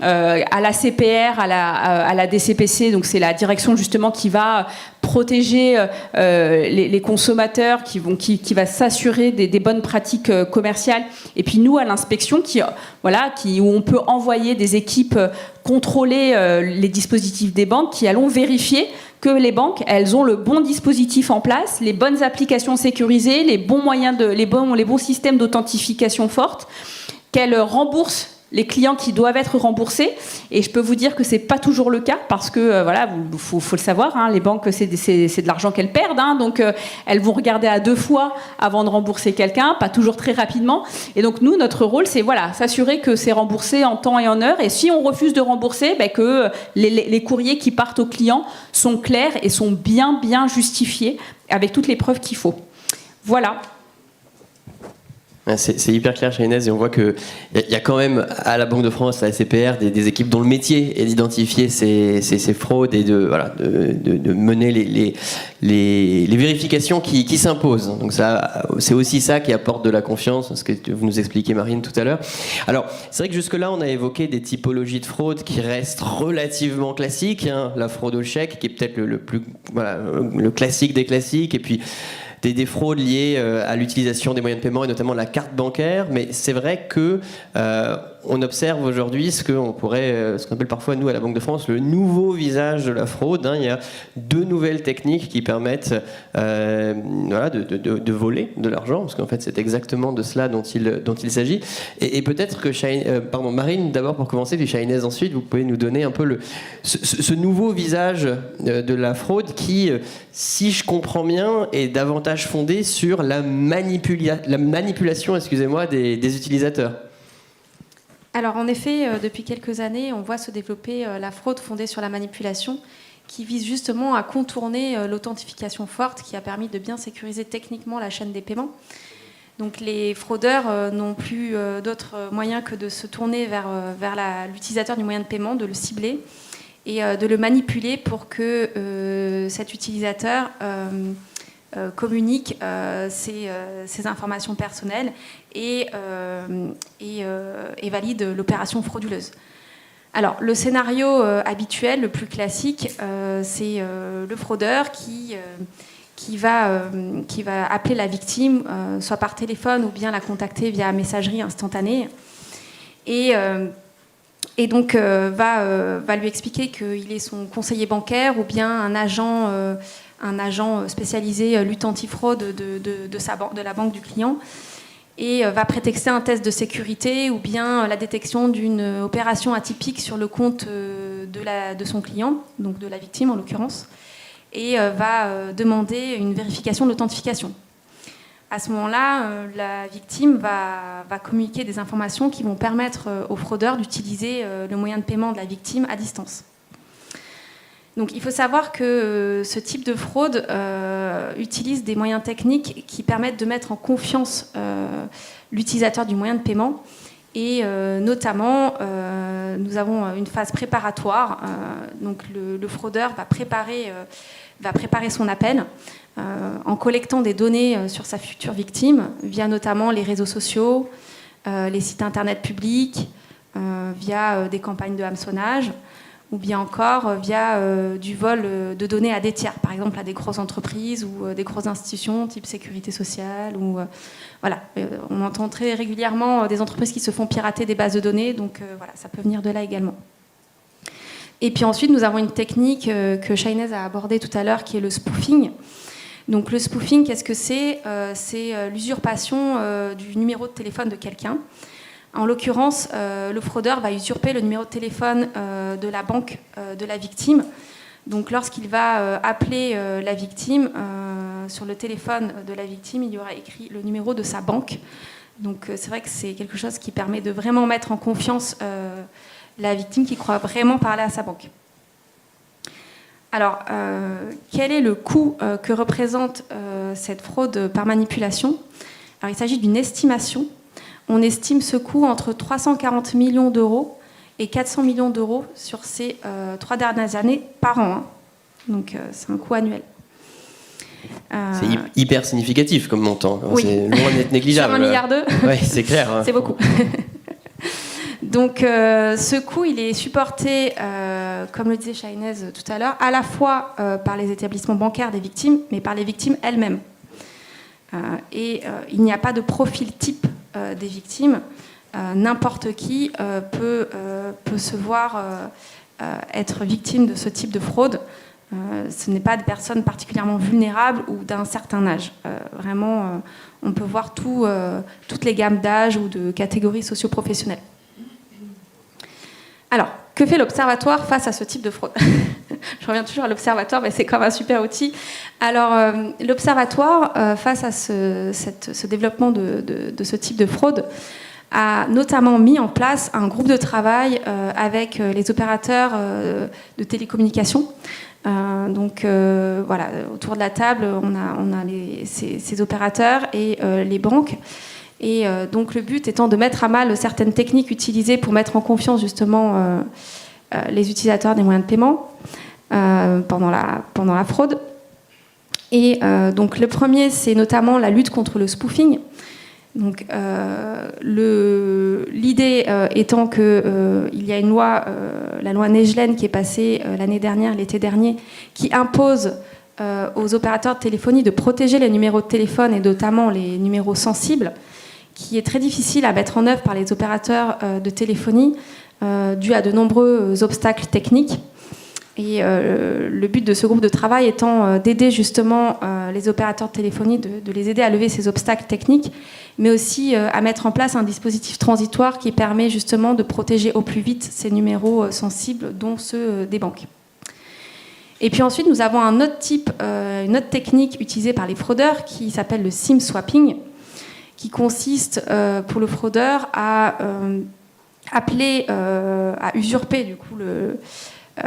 à la CPR, à la DCPC, donc c'est la direction justement qui va protéger les consommateurs, qui va s'assurer des bonnes pratiques commerciales. Et puis nous, à l'inspection, où on peut envoyer des équipes contrôler les dispositifs des banques, qui allons vérifier que les banques, elles ont le bon dispositif en place, les bonnes applications sécurisées, les bons moyens les bons systèmes d'authentification forte, qu'elles remboursent les clients qui doivent être remboursés. Et je peux vous dire que c'est pas toujours le cas, parce que faut le savoir, hein, les banques, c'est de l'argent qu'elles perdent, hein, donc elles vont regarder à 2 fois avant de rembourser quelqu'un, pas toujours très rapidement. Et donc nous, notre rôle, c'est s'assurer que c'est remboursé en temps et en heure. Et si on refuse de rembourser, que les courriers qui partent aux clients sont clairs et sont bien justifiés avec toutes les preuves qu'il faut. Voilà. C'est hyper clair, Shainez, et on voit qu'il y a quand même à la Banque de France, à la CPR, des équipes dont le métier est d'identifier ces fraudes et de mener les vérifications qui s'imposent. Donc ça, c'est aussi ça qui apporte de la confiance, ce que vous nous expliquez, Marine, tout à l'heure. Alors, c'est vrai que jusque-là, on a évoqué des typologies de fraude qui restent relativement classiques, hein, la fraude au chèque, qui est peut-être le classique des classiques, et puis des fraudes liées à l'utilisation des moyens de paiement et notamment la carte bancaire, mais c'est vrai que on observe aujourd'hui ce qu'on appelle parfois nous à la Banque de France le nouveau visage de la fraude, hein. Il y a 2 nouvelles techniques qui permettent de voler de l'argent, parce qu'en fait c'est exactement de cela dont il s'agit. Et peut-être que Marine d'abord pour commencer, puis Shainez ensuite, vous pouvez nous donner un peu ce nouveau visage de la fraude qui, si je comprends bien, est davantage fondé sur la manipulation, des utilisateurs. Alors en effet, depuis quelques années, on voit se développer la fraude fondée sur la manipulation, qui vise justement à contourner l'authentification forte, qui a permis de bien sécuriser techniquement la chaîne des paiements. Donc les fraudeurs n'ont plus d'autre moyen que de se tourner vers l'utilisateur du moyen de paiement, de le cibler et de le manipuler pour que cet utilisateur communique ses informations personnelles et valide l'opération frauduleuse. Alors, le scénario habituel, le plus classique, c'est le fraudeur qui va appeler la victime, soit par téléphone ou bien la contacter via messagerie instantanée, et donc va lui expliquer qu'il est son conseiller bancaire ou bien un agent spécialisé lutte antifraude de la banque du client, et va prétexter un test de sécurité ou bien la détection d'une opération atypique sur le compte de son client, donc de la victime en l'occurrence, et va demander une vérification de l'authentification. À ce moment-là, la victime va communiquer des informations qui vont permettre aux fraudeurs d'utiliser le moyen de paiement de la victime à distance. Donc il faut savoir que ce type de fraude utilise des moyens techniques qui permettent de mettre en confiance l'utilisateur du moyen de paiement Et notamment, nous avons une phase préparatoire. Donc le fraudeur va préparer son appel en collectant des données sur sa future victime via notamment les réseaux sociaux, les sites internet publics, via des campagnes de hameçonnage, ou bien encore via du vol de données à des tiers, par exemple à des grosses entreprises ou des grosses institutions type sécurité sociale. Voilà. On entend très régulièrement des entreprises qui se font pirater des bases de données, donc voilà, ça peut venir de là également. Et puis ensuite, nous avons une technique que Shainez a abordée tout à l'heure, qui est le spoofing. Donc le spoofing, qu'est-ce que c'est ? C'est l'usurpation du numéro de téléphone de quelqu'un. En l'occurrence, le fraudeur va usurper le numéro de téléphone de la banque de la victime. Donc lorsqu'il va appeler la victime, sur le téléphone de la victime, il y aura écrit le numéro de sa banque. Donc c'est vrai que c'est quelque chose qui permet de vraiment mettre en confiance la victime qui croit vraiment parler à sa banque. Alors, quel est le coût que représente cette fraude par manipulation ? Alors, il s'agit d'une estimation. On estime ce coût entre 340 millions d'euros et 400 millions d'euros sur ces 3 dernières années par an. Donc, c'est un coût annuel. C'est hyper significatif comme montant. Oui. C'est loin d'être négligeable. Sur 1,2 milliard. Oui, c'est clair. C'est beaucoup. Donc, ce coût, il est supporté, comme le disait Shainez tout à l'heure, à la fois par les établissements bancaires des victimes, mais par les victimes elles-mêmes. Et il n'y a pas de profil type des victimes. N'importe qui peut se voir être victime de ce type de fraude. Ce n'est pas des personnes particulièrement vulnérables ou d'un certain âge. Vraiment, on peut voir toutes les gammes d'âge ou de catégories socio-professionnelles. Alors, que fait l'Observatoire face à ce type de fraude ? Je reviens toujours à l'Observatoire, mais c'est comme un super outil. Alors, l'Observatoire, face à ce développement de ce type de fraude, a notamment mis en place un groupe de travail avec les opérateurs de télécommunications. Donc, voilà, autour de la table, on a ces opérateurs et les banques. Et donc le but étant de mettre à mal certaines techniques utilisées pour mettre en confiance justement les utilisateurs des moyens de paiement pendant la fraude. Et donc le premier, c'est notamment la lutte contre le spoofing. Donc l'idée étant qu'il y a une loi, la loi Negelen, qui est passée l'été dernier, qui impose aux opérateurs de téléphonie de protéger les numéros de téléphone et notamment les numéros sensibles, qui est très difficile à mettre en œuvre par les opérateurs de téléphonie dû à de nombreux obstacles techniques. Et le but de ce groupe de travail étant d'aider justement les opérateurs de téléphonie, de les aider à lever ces obstacles techniques, mais aussi à mettre en place un dispositif transitoire qui permet justement de protéger au plus vite ces numéros sensibles, dont ceux des banques. Et puis ensuite, nous avons une autre technique utilisée par les fraudeurs qui s'appelle le SIM swapping, qui consiste pour le fraudeur à usurper du coup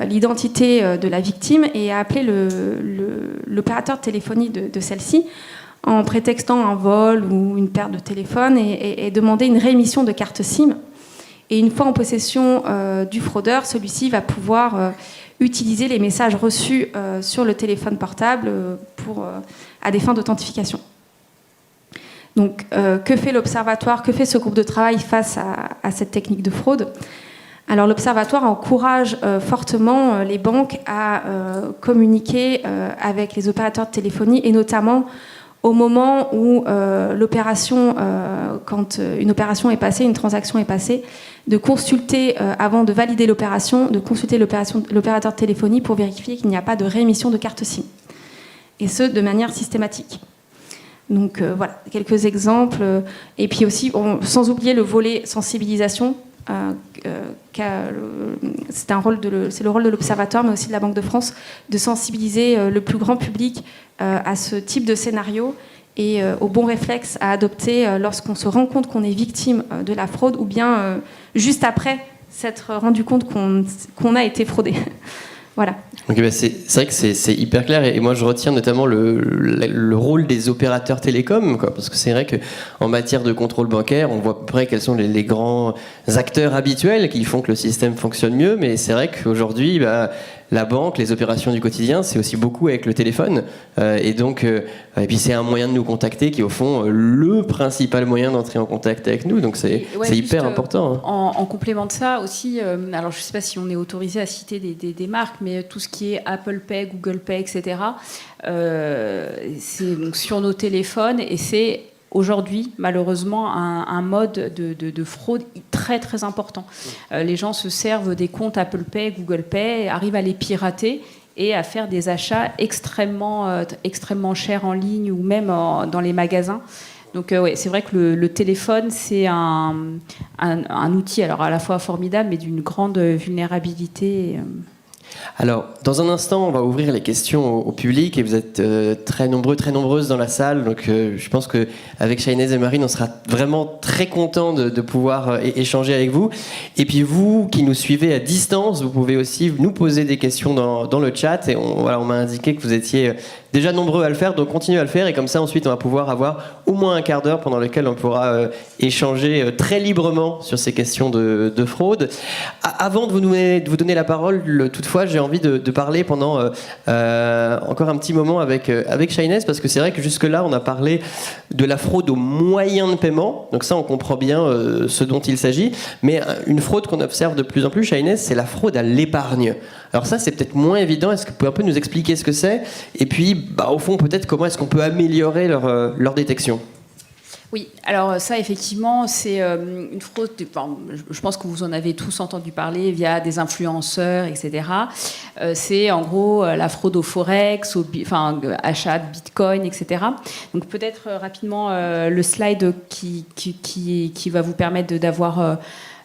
l'identité de la victime et à appeler l'opérateur de téléphonie de celle-ci en prétextant un vol ou une perte de téléphone et demander une réémission de carte SIM. Et une fois en possession du fraudeur, celui-ci va pouvoir utiliser les messages reçus sur le téléphone portable à des fins d'authentification. Donc, que fait l'Observatoire ? Que fait ce groupe de travail face à cette technique de fraude ? Alors, l'Observatoire encourage fortement les banques à communiquer avec les opérateurs de téléphonie et notamment au moment où quand une opération est passée, une transaction est passée, de consulter, avant de valider l'opération, de consulter l'opérateur de téléphonie pour vérifier qu'il n'y a pas de réémission de carte SIM. Et ce, de manière systématique. Donc voilà, quelques exemples. Et puis aussi, sans oublier le volet sensibilisation. C'est le rôle de l'Observatoire, mais aussi de la Banque de France, de sensibiliser le plus grand public à ce type de scénario et aux bons réflexes à adopter lorsqu'on se rend compte qu'on est victime de la fraude ou bien juste après s'être rendu compte qu'on a été fraudé. Voilà. Donc, c'est vrai que c'est hyper clair et moi je retiens notamment le rôle des opérateurs télécoms, quoi, parce que c'est vrai qu'en matière de contrôle bancaire, on voit à peu près quels sont les grands acteurs habituels qui font que le système fonctionne mieux, mais c'est vrai qu'aujourd'hui, la banque, les opérations du quotidien, c'est aussi beaucoup avec le téléphone. Et puis c'est un moyen de nous contacter qui est au fond le principal moyen d'entrer en contact avec nous. Donc c'est hyper important. Hein. En complément de ça aussi, alors je ne sais pas si on est autorisé à citer des marques, mais tout ce qui est Apple Pay, Google Pay, etc., c'est donc sur nos téléphones et c'est aujourd'hui, malheureusement, un mode de fraude très très important. Les gens se servent des comptes Apple Pay, Google Pay, arrivent à les pirater et à faire des achats extrêmement chers en ligne ou même dans les magasins. Donc c'est vrai que le téléphone, c'est un outil alors à la fois formidable, mais d'une grande vulnérabilité. Alors, dans un instant, on va ouvrir les questions au public et vous êtes très nombreux, très nombreuses dans la salle. Donc, je pense qu'avec Chahinez et Marine, on sera vraiment très contents de pouvoir échanger avec vous. Et puis, vous qui nous suivez à distance, vous pouvez aussi nous poser des questions dans le chat. Et on m'a indiqué que vous étiez déjà nombreux à le faire, donc continuez à le faire. Et comme ça, ensuite, on va pouvoir avoir au moins un quart d'heure pendant lequel on pourra échanger très librement sur ces questions de fraude. Avant de vous donner la parole, toutefois, j'ai envie de parler pendant encore un petit moment avec Chahinez, parce que c'est vrai que jusque-là, on a parlé de la fraude aux moyens de paiement. Donc ça, on comprend bien ce dont il s'agit. Mais une fraude qu'on observe de plus en plus, Chahinez, c'est la fraude à l'épargne. Alors ça, c'est peut-être moins évident. Est-ce que vous pouvez un peu nous expliquer ce que c'est ? Et puis, au fond, peut-être comment est-ce qu'on peut améliorer leur détection ? Oui, alors ça, effectivement, c'est une fraude. Je pense que vous en avez tous entendu parler via des influenceurs, etc. C'est en gros la fraude au forex, achat de bitcoin, etc. Donc peut-être rapidement le slide qui va vous permettre d'avoir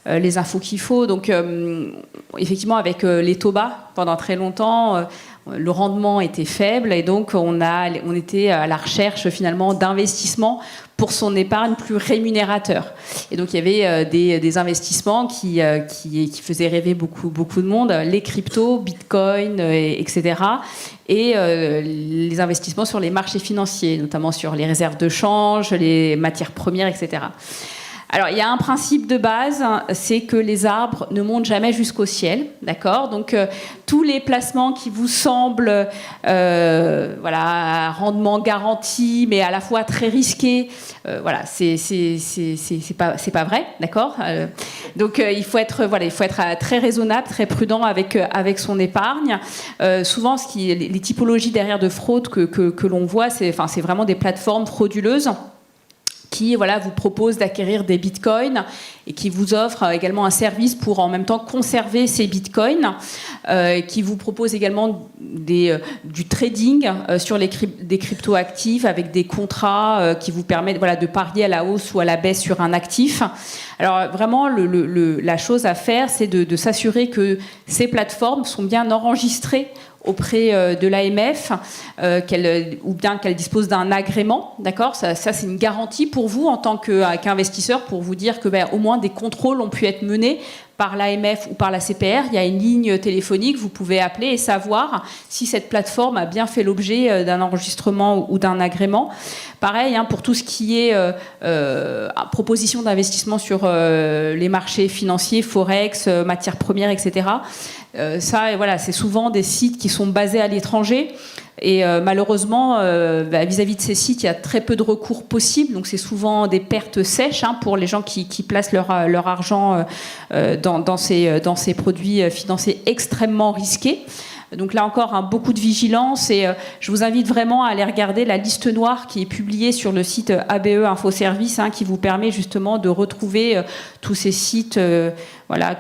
les infos qu'il faut. Donc effectivement, avec les taux bas, pendant très longtemps, le rendement était faible et donc on était à la recherche finalement d'investissements pour son épargne plus rémunérateur. Et donc il y avait des investissements qui faisaient rêver beaucoup de monde, les cryptos, Bitcoin, etc. Et les investissements sur les marchés financiers, notamment sur les réserves de change, les matières premières, etc. Alors, il y a un principe de base, c'est que les arbres ne montent jamais jusqu'au ciel, d'accord ? Donc, tous les placements qui vous semblent, rendement garanti, mais à la fois très risqués, c'est pas vrai, d'accord ? Donc, il faut être très raisonnable, très prudent avec son épargne. Souvent, les typologies derrière de fraude que l'on voit, c'est vraiment des plateformes frauduleuses qui vous propose d'acquérir des bitcoins et qui vous offre également un service pour en même temps conserver ces bitcoins, qui vous propose également du trading sur des crypto-actifs avec des contrats qui vous permettent de parier à la hausse ou à la baisse sur un actif. Alors vraiment, la chose à faire, c'est de s'assurer que ces plateformes sont bien enregistrées auprès de l'AMF, ou bien qu'elle dispose d'un agrément, d'accord ? Ça, c'est une garantie pour vous en tant qu'investisseur, pour vous dire que au moins des contrôles ont pu être menés par l'AMF ou par la CPR. Il y a une ligne téléphonique, vous pouvez appeler et savoir si cette plateforme a bien fait l'objet d'un enregistrement ou d'un agrément. Pareil, pour tout ce qui est proposition d'investissement sur les marchés financiers, forex, matières premières, etc. C'est souvent des sites qui sont basés à l'étranger. Et malheureusement, vis-à-vis de ces sites, il y a très peu de recours possibles. Donc c'est souvent des pertes sèches pour les gens qui placent leur argent dans ces produits financiers extrêmement risqués. Donc là encore, beaucoup de vigilance et je vous invite vraiment à aller regarder la liste noire qui est publiée sur le site ABE Infoservice, qui vous permet justement de retrouver tous ces sites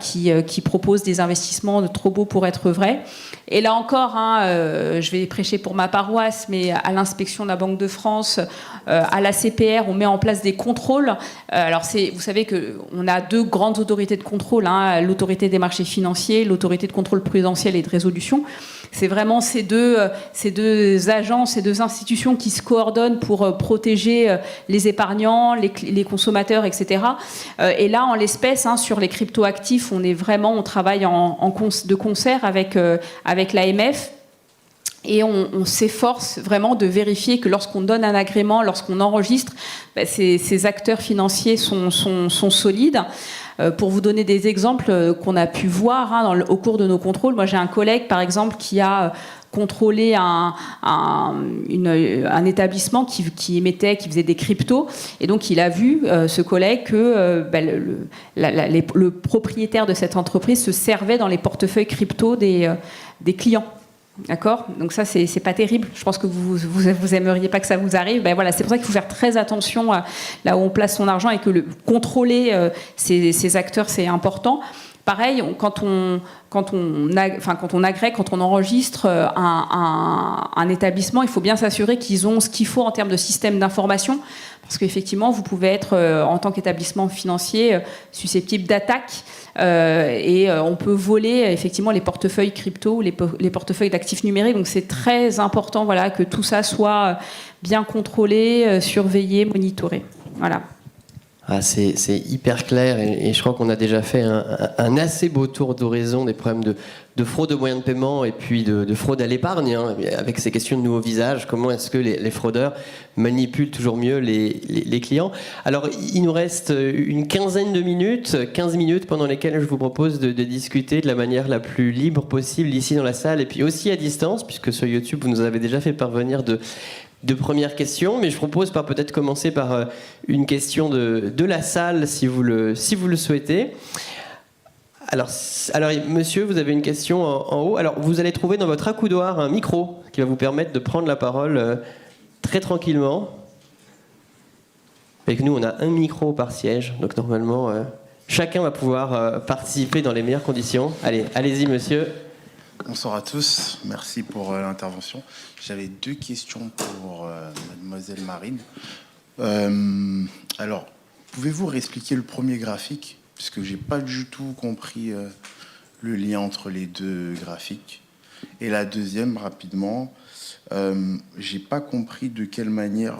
qui proposent des investissements de trop beaux pour être vrais. Et là encore, je vais prêcher pour ma paroisse, mais à l'inspection de la Banque de France, à la CPR, on met en place des contrôles. Alors vous savez qu'on a deux grandes autorités de contrôle, l'autorité des marchés financiers, l'autorité de contrôle prudentiel et de résolution. C'est vraiment ces deux agences, ces deux institutions qui se coordonnent pour protéger les épargnants, les consommateurs, etc. Et là, en l'espèce, sur les crypto-actifs, proactif, on travaille de concert avec l'AMF. Et on s'efforce vraiment de vérifier que lorsqu'on donne un agrément, lorsqu'on enregistre, ces acteurs financiers sont solides. Pour vous donner des exemples qu'on a pu voir au cours de nos contrôles, moi j'ai un collègue par exemple qui a contrôlé un établissement qui faisait des cryptos, et donc il a vu, ce collègue, que le propriétaire de cette entreprise se servait dans les portefeuilles crypto des clients. D'accord ? Donc ça, c'est pas terrible. Je pense que vous aimeriez pas que ça vous arrive. Voilà, c'est pour ça qu'il faut faire très attention là où on place son argent, et que contrôler ces acteurs, c'est important. Pareil, quand on agrègue, quand on enregistre un établissement, il faut bien s'assurer qu'ils ont ce qu'il faut en termes de système d'information, parce qu'effectivement, vous pouvez être, en tant qu'établissement financier, susceptible d'attaques, et on peut voler effectivement les portefeuilles crypto, les portefeuilles d'actifs numériques. Donc c'est très important, voilà, que tout ça soit bien contrôlé, surveillé, monitoré. Voilà. Ah, c'est hyper clair, et je crois qu'on a déjà fait un assez beau tour d'horizon des problèmes de fraude aux moyens de paiement, et puis de fraude à l'épargne, avec ces questions de nouveaux visages. Comment est-ce que les fraudeurs manipulent toujours mieux les clients? Alors, il nous reste une quinzaine de minutes, 15 minutes pendant lesquelles je vous propose de discuter de la manière la plus libre possible ici dans la salle, et puis aussi à distance, puisque sur YouTube, vous nous avez déjà fait parvenir de premières questions, mais je propose peut-être commencer par une question de la salle, si vous le souhaitez. Alors, monsieur, vous avez une question en haut. Alors, vous allez trouver dans votre accoudoir un micro qui va vous permettre de prendre la parole très tranquillement. Avec nous, on a un micro par siège, donc normalement, chacun va pouvoir participer dans les meilleures conditions. Allez-y, monsieur. Bonsoir à tous, merci pour l'intervention. J'avais 2 questions pour mademoiselle Marine. Alors, pouvez-vous réexpliquer le premier graphique, puisque j'ai pas du tout compris le lien entre les 2 graphiques. Et la deuxième, rapidement, j'ai pas compris de quelle manière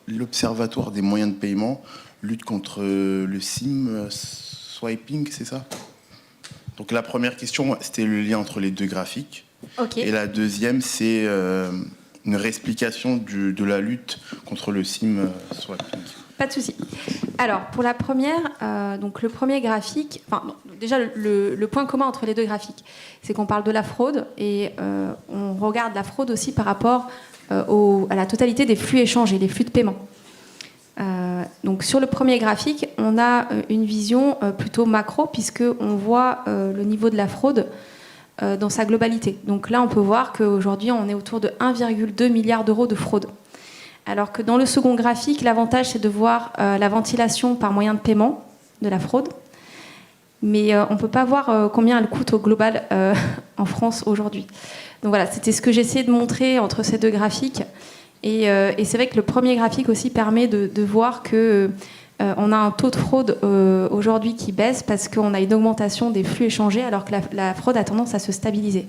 l'Observatoire des moyens de paiement lutte contre le SIM swiping, c'est ça ? Donc la première question, c'était le lien entre les 2 graphiques. Okay. Et la deuxième, c'est une réexplication de la lutte contre le SIM swapping. Pas de souci. Alors, pour la première, donc le premier graphique, déjà le point commun entre les 2 graphiques, c'est qu'on parle de la fraude, et on regarde la fraude aussi par rapport à la totalité des flux échangés, les flux de paiement. Donc sur le premier graphique, on a une vision plutôt macro, puisqu'on voit le niveau de la fraude dans sa globalité. Donc là, on peut voir qu'aujourd'hui, on est autour de 1,2 milliard d'euros de fraude. Alors que dans le second graphique, l'avantage, c'est de voir la ventilation par moyen de paiement de la fraude. Mais on ne peut pas voir combien elle coûte au global en France aujourd'hui. Donc voilà, c'était ce que j'essayais de montrer entre ces 2 graphiques. Et c'est vrai que le premier graphique aussi permet de voir que on a un taux de fraude aujourd'hui qui baisse, parce qu'on a une augmentation des flux échangés, alors que la fraude a tendance à se stabiliser.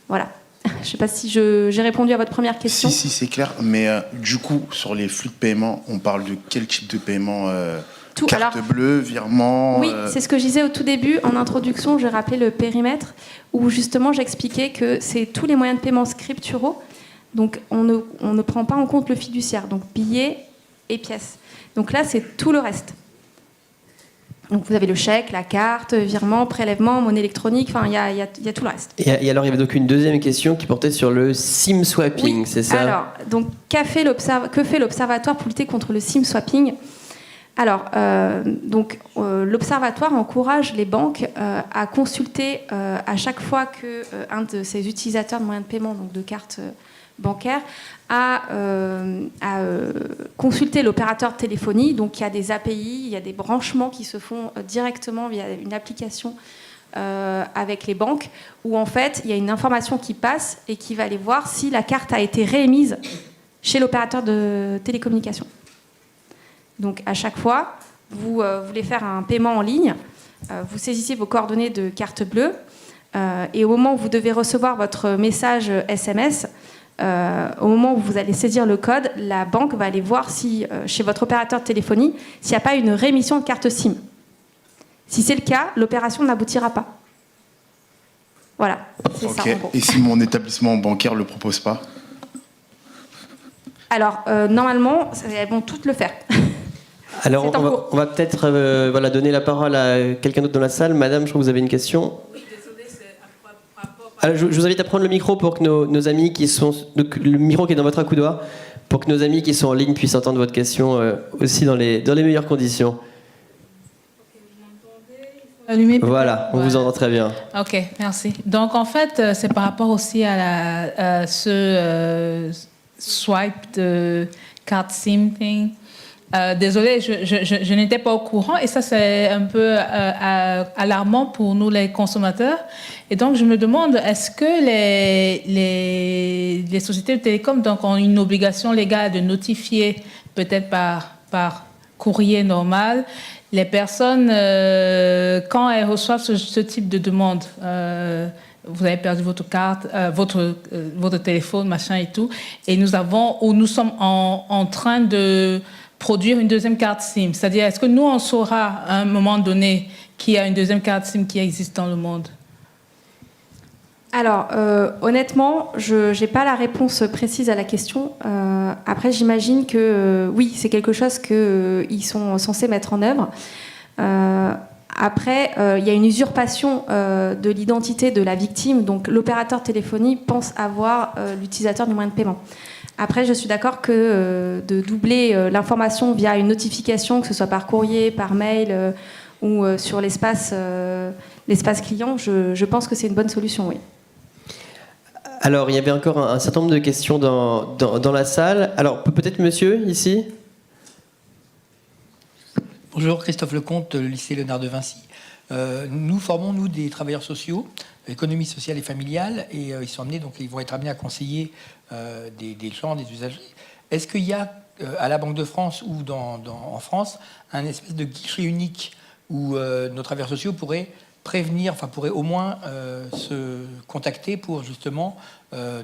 Voilà. Je ne sais pas si j'ai répondu à votre première question. Si, c'est clair. Mais du coup, sur les flux de paiement, on parle de quel type de paiement Tout. Carte bleue, virement Oui, c'est ce que je disais au tout début. En introduction, j'ai rappelé le périmètre, où justement j'expliquais que c'est tous les moyens de paiement scripturaux. Donc on ne prend pas en compte le fiduciaire, donc billets et pièces. Donc là, c'est tout le reste. Donc vous avez le chèque, la carte, virement, prélèvement, monnaie électronique, enfin il y a tout le reste. Et alors il y avait donc une deuxième question qui portait sur le SIM swapping, oui. C'est ça? Alors, donc que fait l'Observatoire pour lutter contre le SIM swapping? Alors, l'Observatoire encourage les banques à consulter à chaque fois qu'un de ses utilisateurs de moyens de paiement, donc de cartes bancaires, à consulter l'opérateur de téléphonie. Donc il y a des API, il y a des branchements qui se font directement via une application avec les banques, où en fait il y a une information qui passe et qui va aller voir si la carte a été réémise chez l'opérateur de télécommunications. Donc à chaque fois, vous voulez faire un paiement en ligne, vous saisissez vos coordonnées de carte bleue, et au moment où vous devez recevoir votre message SMS, au moment où vous allez saisir le code, la banque va aller voir si, chez votre opérateur de téléphonie, s'il n'y a pas une réémission de carte SIM. Si c'est le cas, l'opération n'aboutira pas. Voilà, c'est ça en gros. Et si mon établissement bancaire ne le propose pas? Alors, normalement, elles vont toutes le faire. Alors, C'est en cours. on va peut-être donner la parole à quelqu'un d'autre dans la salle. Madame, je crois que vous avez une question. Oui, désolé, c'est à rapport Alors, je vous invite à prendre le micro pour que nos amis qui sont... Le micro qui est dans votre accoudoir, pour que nos amis qui sont en ligne puissent entendre votre question aussi dans les meilleures conditions. allumé. Voilà, on vous entend très bien. Ok, merci. Donc en fait, c'est par rapport aussi à ce swipe de carte SIM thing. Désolée, je n'étais pas au courant et ça c'est un peu alarmant pour nous les consommateurs. Et donc je me demande, est-ce que les sociétés de télécom donc, ont une obligation légale de notifier peut-être par courrier normal les personnes quand elles reçoivent ce type de demande? Vous avez perdu votre carte, votre téléphone, machin et tout, et nous sommes en train de produire une deuxième carte SIM. C'est-à-dire, est-ce que nous, on saura à un moment donné qu'il y a une deuxième carte SIM qui existe dans le monde? Alors, honnêtement, je n'ai pas la réponse précise à la question. Après, j'imagine que oui, c'est quelque chose qu'ils sont censés mettre en œuvre. Après, il y a une usurpation de l'identité de la victime. Donc, l'opérateur téléphonique pense avoir l'utilisateur du moyen de paiement. Après, je suis d'accord que de doubler l'information via une notification, que ce soit par courrier, par mail ou sur l'espace client, je pense que c'est une bonne solution, oui. Alors, il y avait encore un certain nombre de questions dans la salle. Alors, peut-être monsieur, ici? Bonjour, Christophe Lecomte, lycée Léonard de Vinci. Nous formons, des travailleurs sociaux, économie sociale et familiale, et ils vont être amenés à conseiller des gens, des usagers. Est-ce qu'il y a, à la Banque de France ou en France, un espèce de guichet unique où nos travailleurs sociaux pourraient pourraient au moins se contacter pour justement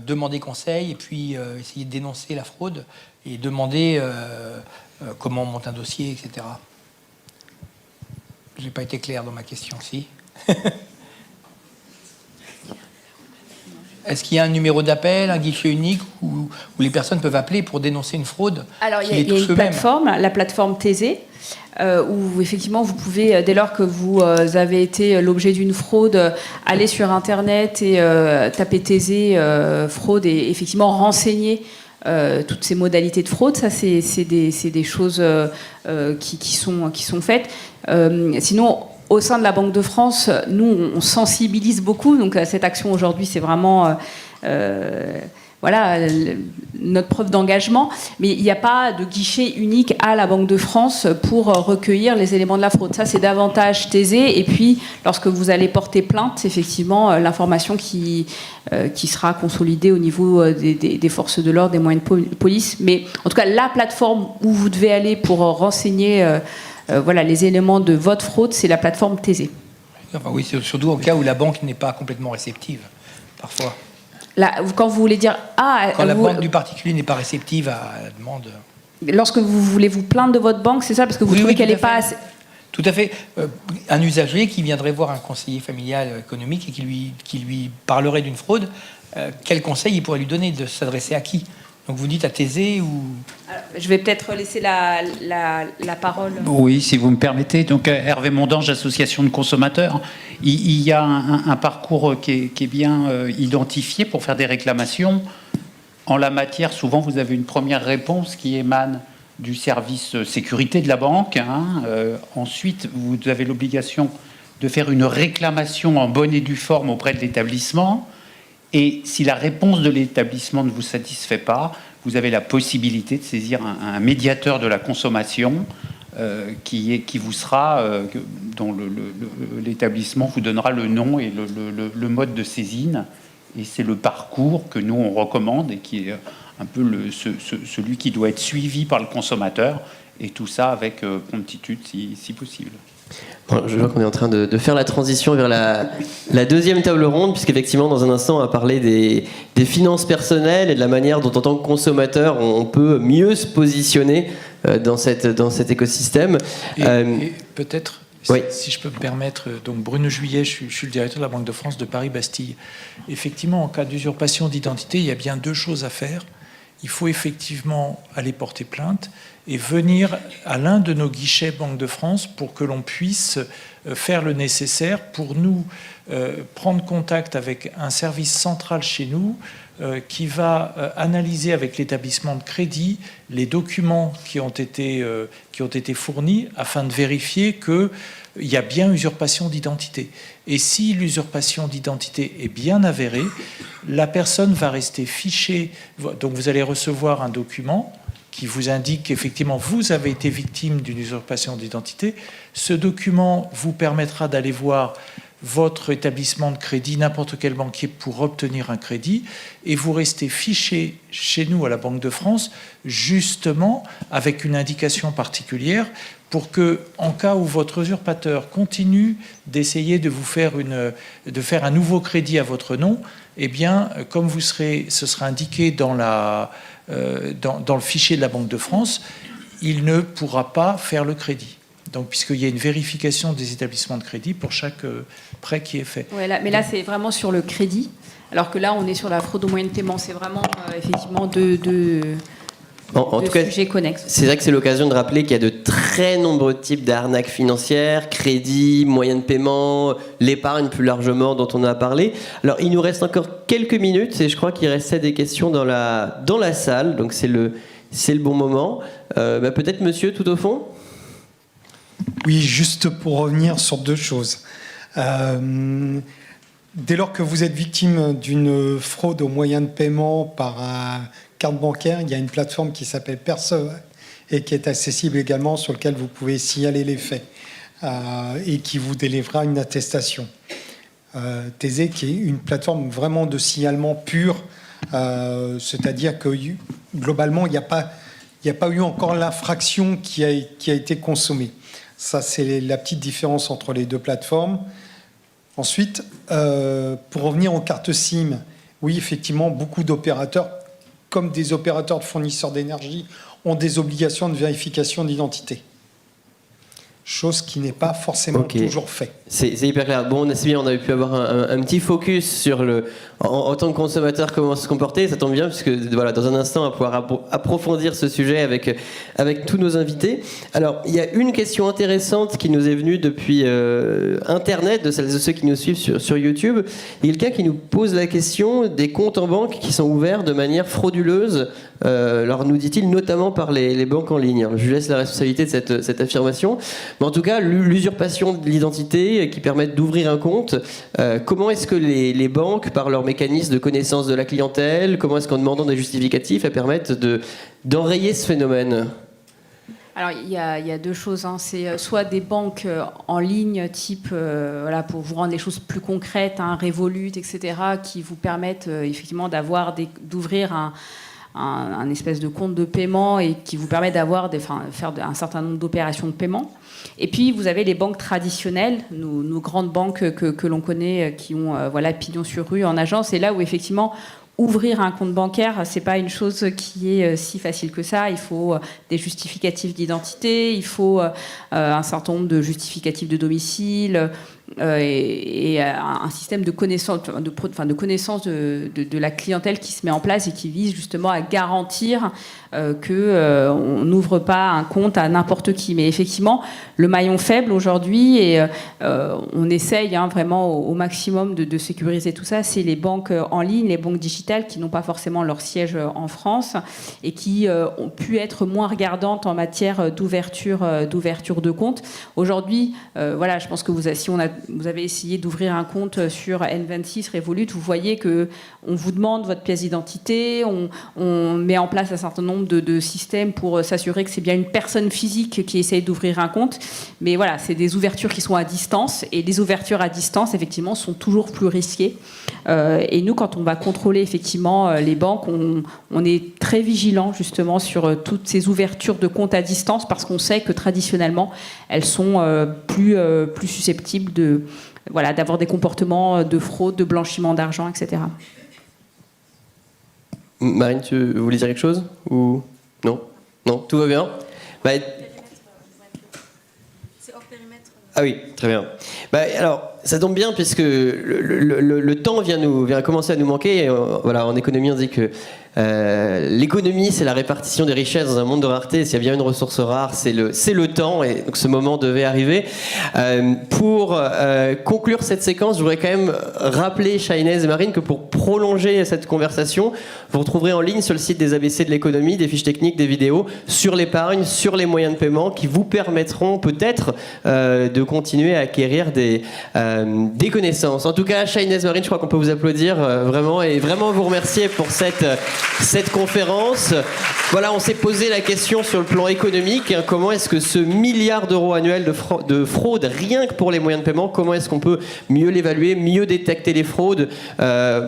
demander conseil et puis essayer de dénoncer la fraude et demander comment on monte un dossier, etc. Je n'ai pas été clair dans ma question, si. Est-ce qu'il y a un numéro d'appel, un guichet unique où les personnes peuvent appeler pour dénoncer une fraude? Alors, il y a une plateforme, la plateforme Thésée, où effectivement vous pouvez, dès lors que vous avez été l'objet d'une fraude, aller sur Internet et taper Thésée fraude et effectivement renseigner toutes ces modalités de fraude. Ça, c'est des choses qui sont faites. Sinon, au sein de la Banque de France, nous, on sensibilise beaucoup. Donc, cette action aujourd'hui, c'est vraiment notre preuve d'engagement. Mais il n'y a pas de guichet unique à la Banque de France pour recueillir les éléments de la fraude. Ça, c'est davantage Thésée. Et puis, lorsque vous allez porter plainte, c'est effectivement l'information qui sera consolidée au niveau des forces de l'ordre, des moyens de police. Mais en tout cas, la plateforme où vous devez aller pour renseigner les éléments de votre fraude, c'est la plateforme Thésée. Enfin, oui, c'est surtout au cas où la banque n'est pas complètement réceptive, parfois. Là, quand vous voulez dire... Quand la banque du particulier n'est pas réceptive à la demande... Lorsque vous voulez vous plaindre de votre banque, c'est ça? Parce que vous trouvez qu'elle n'est pas assez... Tout à fait. Un usager qui viendrait voir un conseiller familial économique et qui lui parlerait d'une fraude, quel conseil il pourrait lui donner? De s'adresser à qui? Donc vous dites à Thésée ou... Alors, je vais peut-être laisser la parole. Oui, si vous me permettez. Donc Hervé Mondange, association de consommateurs. Il y a un parcours qui est bien identifié pour faire des réclamations. En la matière, souvent vous avez une première réponse qui émane du service sécurité de la banque. Ensuite, vous avez l'obligation de faire une réclamation en bonne et due forme auprès de l'établissement. Et si la réponse de l'établissement ne vous satisfait pas, vous avez la possibilité de saisir un médiateur de la consommation qui vous sera, dont l'établissement vous donnera le nom et le mode de saisine. Et c'est le parcours que nous, on recommande et qui est un peu celui qui doit être suivi par le consommateur. Et tout ça avec promptitude, si possible. Bon, je vois qu'on est en train de faire la transition vers la deuxième table ronde, puisqu'effectivement, dans un instant, on va parler des finances personnelles et de la manière dont, en tant que consommateur, on peut mieux se positionner dans cet écosystème. Et peut-être, Oui. Si je peux me permettre, donc Bruno Juillet, je suis le directeur de la Banque de France de Paris-Bastille. Effectivement, en cas d'usurpation d'identité, il y a bien deux choses à faire. Il faut effectivement aller porter plainte et venir à l'un de nos guichets Banque de France pour que l'on puisse faire le nécessaire pour nous prendre contact avec un service central chez nous qui va analyser avec l'établissement de crédit les documents qui ont été fournis afin de vérifier qu'il y a bien usurpation d'identité. Et si l'usurpation d'identité est bien avérée, la personne va rester fichée. Donc vous allez recevoir un document qui vous indique qu'effectivement vous avez été victime d'une usurpation d'identité. Ce document vous permettra d'aller voir votre établissement de crédit, n'importe quel banquier, pour obtenir un crédit, et vous restez fiché chez nous à la Banque de France, justement avec une indication particulière pour que, en cas où votre usurpateur continue d'essayer de vous faire un nouveau crédit à votre nom, eh bien, comme ce sera indiqué dans le fichier de la Banque de France, il ne pourra pas faire le crédit. Donc, puisqu'il y a une vérification des établissements de crédit pour chaque prêt qui est fait. Ouais, mais là, c'est vraiment sur le crédit, alors que là, on est sur la fraude aux moyens de paiement. C'est vraiment, effectivement, En tout cas, sujets connexes. c'est vrai que c'est l'occasion de rappeler qu'il y a de très nombreux types d'arnaques financières, crédits, moyens de paiement, l'épargne plus largement dont on a parlé. Alors, il nous reste encore quelques minutes et je crois qu'il restait des questions dans la salle, donc c'est le bon moment. Peut-être monsieur tout au fond ? Oui, juste pour revenir sur deux choses. Dès lors que vous êtes victime d'une fraude aux moyens de paiement par carte bancaire, il y a une plateforme qui s'appelle Perceval et qui est accessible également, sur laquelle vous pouvez signaler les faits et qui vous délivrera une attestation. Thésée, qui est une plateforme vraiment de signalement pur, c'est-à-dire que globalement, il n'y a pas eu encore l'infraction qui a été consommée. Ça, c'est la petite différence entre les deux plateformes. Ensuite, pour revenir aux cartes SIM, oui, effectivement, beaucoup d'opérateurs, comme des opérateurs de fournisseurs d'énergie, ont des obligations de vérification d'identité. Chose qui n'est pas forcément toujours faite. C'est hyper clair. Bon, c'est bien, on avait pu avoir un petit focus sur en tant que consommateur, comment se comporter. Ça tombe bien, puisque voilà, dans un instant, on va pouvoir approfondir ce sujet avec tous nos invités. Alors, il y a une question intéressante qui nous est venue depuis Internet, de celles et ceux qui nous suivent sur YouTube. Il y a quelqu'un qui nous pose la question des comptes en banque qui sont ouverts de manière frauduleuse. Alors, nous dit-il, notamment par les banques en ligne. Alors, je lui laisse la responsabilité de cette affirmation. Mais en tout cas, l'usurpation de l'identité qui permettent d'ouvrir un compte, comment est-ce que les banques, par leur mécanisme de connaissance de la clientèle, comment est-ce qu'en demandant des justificatifs, elles permettent d'enrayer ce phénomène ? Alors, il y a deux choses. Hein. C'est soit des banques en ligne, type, pour vous rendre les choses plus concrètes, Revolut, etc., qui vous permettent effectivement d'ouvrir un espèce de compte de paiement et qui vous permet faire un certain nombre d'opérations de paiement. Et puis, vous avez les banques traditionnelles, nos grandes banques que l'on connaît, qui ont pignon sur rue en agence. Et là où, effectivement, ouvrir un compte bancaire, c'est pas une chose qui est si facile que ça. Il faut des justificatifs d'identité, il faut un certain nombre de justificatifs de domicile et un système de connaissance, de la clientèle qui se met en place et qui vise justement à garantir qu'on n'ouvre pas un compte à n'importe qui. Mais effectivement, le maillon faible aujourd'hui, et on essaye vraiment au maximum de sécuriser tout ça, c'est les banques en ligne, les banques digitales qui n'ont pas forcément leur siège en France et qui ont pu être moins regardantes en matière d'ouverture de compte. Aujourd'hui, je pense que si vous avez essayé d'ouvrir un compte sur N26 Revolut, vous voyez qu'on vous demande votre pièce d'identité, on met en place un certain nombre de systèmes pour s'assurer que c'est bien une personne physique qui essaye d'ouvrir un compte. Mais voilà, c'est des ouvertures qui sont à distance, et les ouvertures à distance, effectivement, sont toujours plus risquées. Et nous, quand on va contrôler effectivement les banques, on est très vigilant justement sur toutes ces ouvertures de comptes à distance, parce qu'on sait que traditionnellement, elles sont plus susceptibles d'avoir des comportements de fraude, de blanchiment d'argent, etc. Marine, tu voulais dire quelque chose ou non, tout va bien. C'est hors périmètre. Ah oui, très bien. Alors, ça tombe bien puisque le temps vient commencer à nous manquer. Et, voilà, en économie, on dit que l'économie, c'est la répartition des richesses dans un monde de rareté. S'il y a bien une ressource rare, c'est le temps. Et donc, ce moment devait arriver. Pour conclure cette séquence, je voudrais quand même rappeler, Chahinez et Marine, que pour prolonger cette conversation, vous retrouverez en ligne sur le site des ABC de l'économie des fiches techniques, des vidéos sur l'épargne, sur les moyens de paiement qui vous permettront peut-être de continuer à acquérir des connaissances. En tout cas, Chahinez, Marine, je crois qu'on peut vous applaudir vraiment et vraiment vous remercier pour cette conférence. Voilà, on s'est posé la question sur le plan économique, hein, comment est-ce que ce milliard d'euros annuel de fraude, rien que pour les moyens de paiement, comment est-ce qu'on peut mieux l'évaluer, mieux détecter les fraudes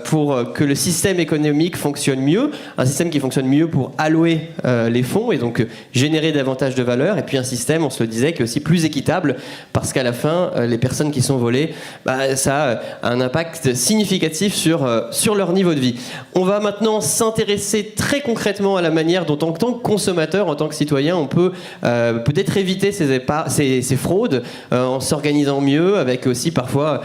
pour que le système économique fonctionne mieux, un système qui fonctionne mieux pour allouer les fonds et donc générer davantage de valeur, et puis un système, on se le disait, qui est aussi plus équitable, parce qu'à la fin, les personnes qui sont volées, ça a un impact significatif sur leur niveau de vie. On va maintenant s'intéresser très concrètement à la manière dont, en tant que consommateur, en tant que citoyen, on peut peut-être éviter ces fraudes en s'organisant mieux, avec aussi parfois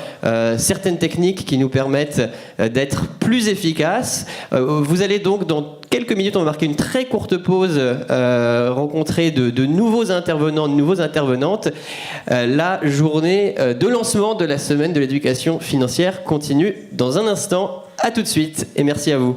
certaines techniques qui nous permettent d'être plus efficaces. Vous allez donc, dans quelques minutes, on va marquer une très courte pause, rencontrer de nouveaux intervenants, de nouveaux intervenantes. La journée de lancement de la semaine de l'éducation financière continue dans un instant. À tout de suite et merci à vous.